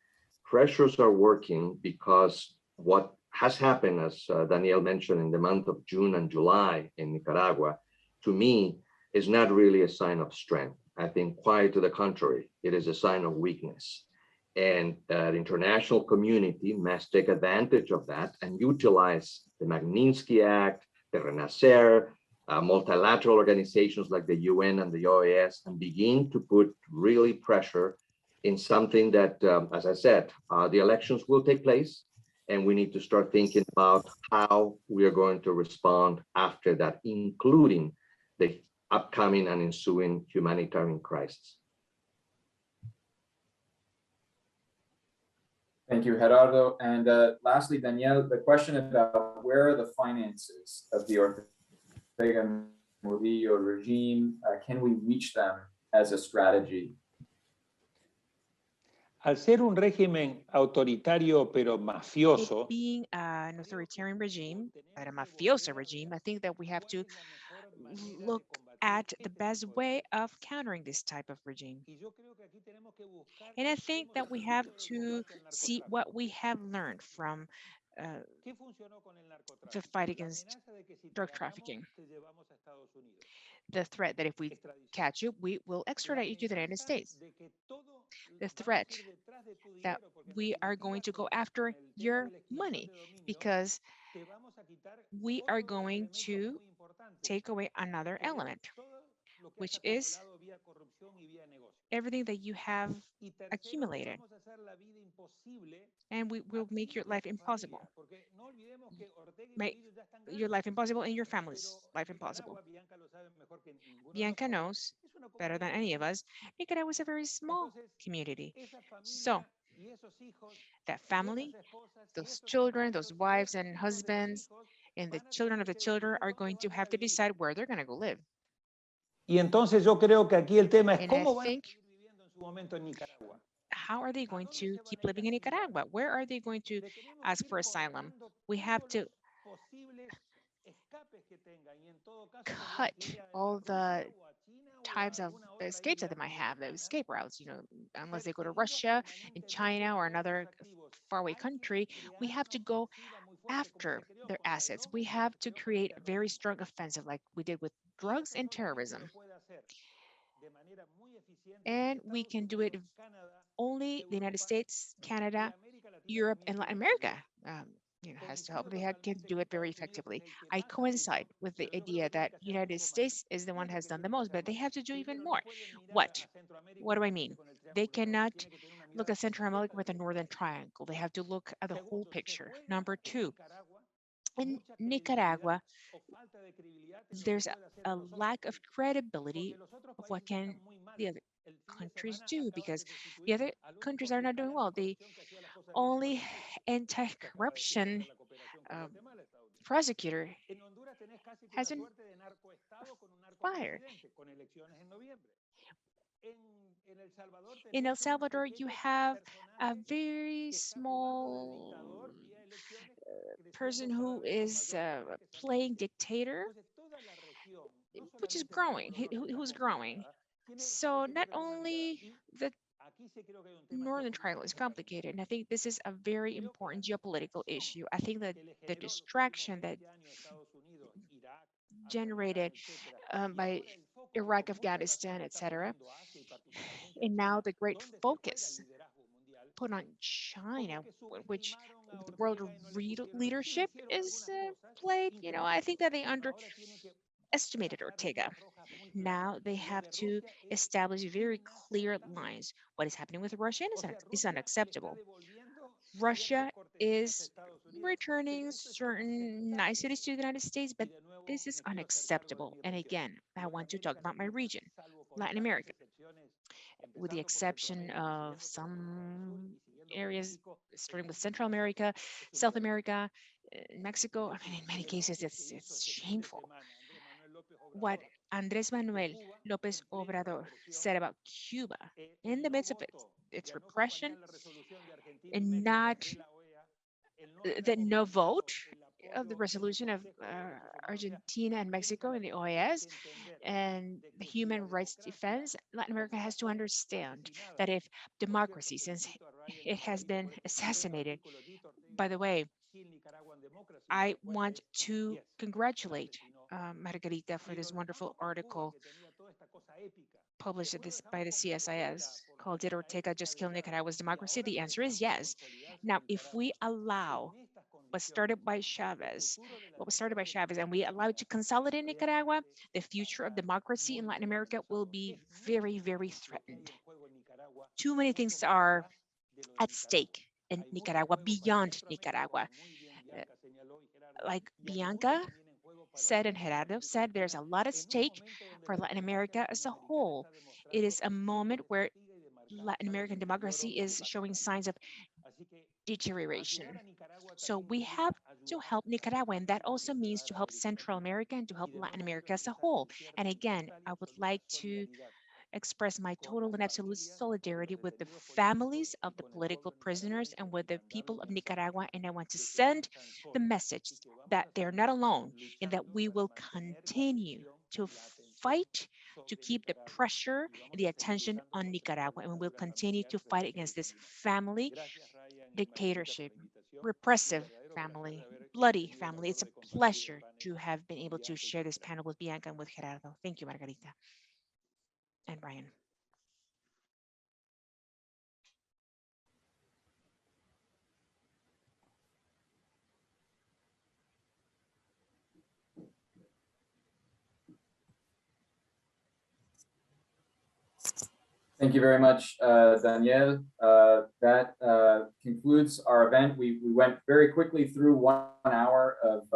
pressures are working because what has happened, as Daniel mentioned, in the month of June and July in Nicaragua, to me, is not really a sign of strength. I think quite to the contrary, it is a sign of weakness. And the international community must take advantage of that and utilize the Magnitsky Act, the Renacer, multilateral organizations like the UN and the OAS, and begin to put really pressure in something that, as I said, the elections will take place, and we need to start thinking about how we are going to respond after that, including the upcoming and ensuing humanitarian crisis. Thank you, Gerardo. And lastly, Daniel, the question about where are the finances of the Ortega Murillo regime, can we reach them as a strategy? Al ser un régimen autoritario pero mafioso, It being an authoritarian regime, but a mafioso regime, I think that we have to look at the best way of countering this type of regime. And I think that we have to see what we have learned from the fight against drug trafficking. The threat that if we catch you, we will extradite you to the United States. The threat that we are going to go after your money because we are going to take away another element, which is everything that you have accumulated, and we will make your life impossible. Make your life impossible and your family's life impossible. Bianca knows better than any of us, Nicaragua is a very small community. So that family, those children, those wives and husbands, and the children of the children are going to have to decide where they're going to go live. y entonces yo creo que aquí el tema es And I cómo van a think, seguir viviendo en su momento en Nicaragua. how are they going to keep living in Nicaragua? Where are they going to ask for asylum? We have to cut all the types of escapes that they might have, the escape routes, unless they go to Russia and China or another faraway country, we have to go after their assets. We have to create a very strong offensive like we did with drugs and terrorism. And we can do it only the United States, Canada, Europe, and Latin America has to help. They can do it very effectively. I coincide with the idea that United States is the one has done the most, but they have to do even more. What? What do I mean? They cannot look at Central America with a Northern Triangle. They have to look at the whole picture. Number two, in Nicaragua, there's a lack of credibility of what can the other countries do because the other countries are not doing well. The only anti-corruption prosecutor has been fired. In El Salvador, you have a very small person who is playing dictator, which is growing, who's growing. So not only the Northern Triangle is complicated, and I think this is a very important geopolitical issue. I think that the distraction that generated by Iraq, Afghanistan, etc., and now the great focus put on China, which the world leadership is played. I think that they underestimated Ortega. Now they have to establish very clear lines. What is happening with Russia is unacceptable. Russia is returning certain niceties to the United States, but this is unacceptable. And again, I want to talk about my region, Latin America, with the exception of some areas starting with Central America, South America, Mexico. I mean, in many cases, it's shameful. What Andrés Manuel López Obrador said about Cuba in the midst of its repression and not the no vote of the resolution of Argentina and Mexico in the OAS and the human rights defense, Latin America has to understand that if democracy, since it has been assassinated, by the way, I want to congratulate Margarita for this wonderful article published by the CSIS called "Did Ortega Just Kill Nicaragua's Democracy?" The answer is yes. Now, if we allow what was started by Chavez, and we allow it to consolidate Nicaragua, the future of democracy in Latin America will be very, very threatened. Too many things are at stake in Nicaragua, beyond Nicaragua. Like Bianca said and Gerardo said, there's a lot at stake for Latin America as a whole. It is a moment where Latin American democracy is showing signs of deterioration. So we have to help Nicaragua, and that also means to help Central America and to help Latin America as a whole. And again, I would like to express my total and absolute solidarity with the families of the political prisoners and with the people of Nicaragua. And I want to send the message that they're not alone and that we will continue to fight to keep the pressure and the attention on Nicaragua. And we will continue to fight against this family dictatorship, repressive family, bloody family. It's a pleasure to have been able to share this panel with Bianca and with Gerardo. Thank you, Margarita and Ryan. Thank you very much, Daniel. That concludes our event. We went very quickly through 1 hour of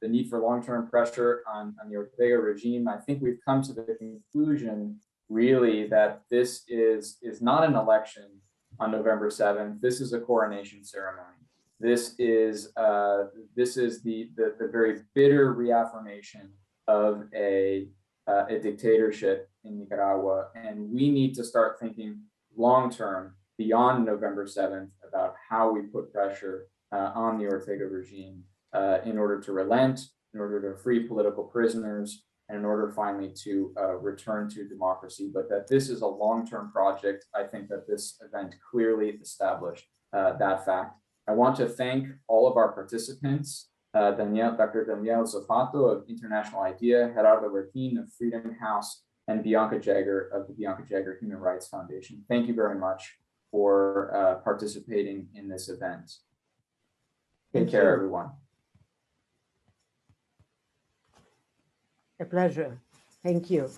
the need for long-term pressure on the Ortega regime. I think we've come to the conclusion, really, that this is not an election on November 7th. This is a coronation ceremony. This is the very bitter reaffirmation of a dictatorship in Nicaragua, and we need to start thinking long-term beyond November 7th about how we put pressure on the Ortega regime in order to relent, in order to free political prisoners, and in order finally to return to democracy. But that this is a long-term project, I think that this event clearly established that fact. I want to thank all of our participants, Dr. Daniel Zovatto of International IDEA, Gerardo Ortega of Freedom House, and Bianca Jagger of the Bianca Jagger Human Rights Foundation. Thank you very much for participating in this event. Take care, everyone. A pleasure. Thank you.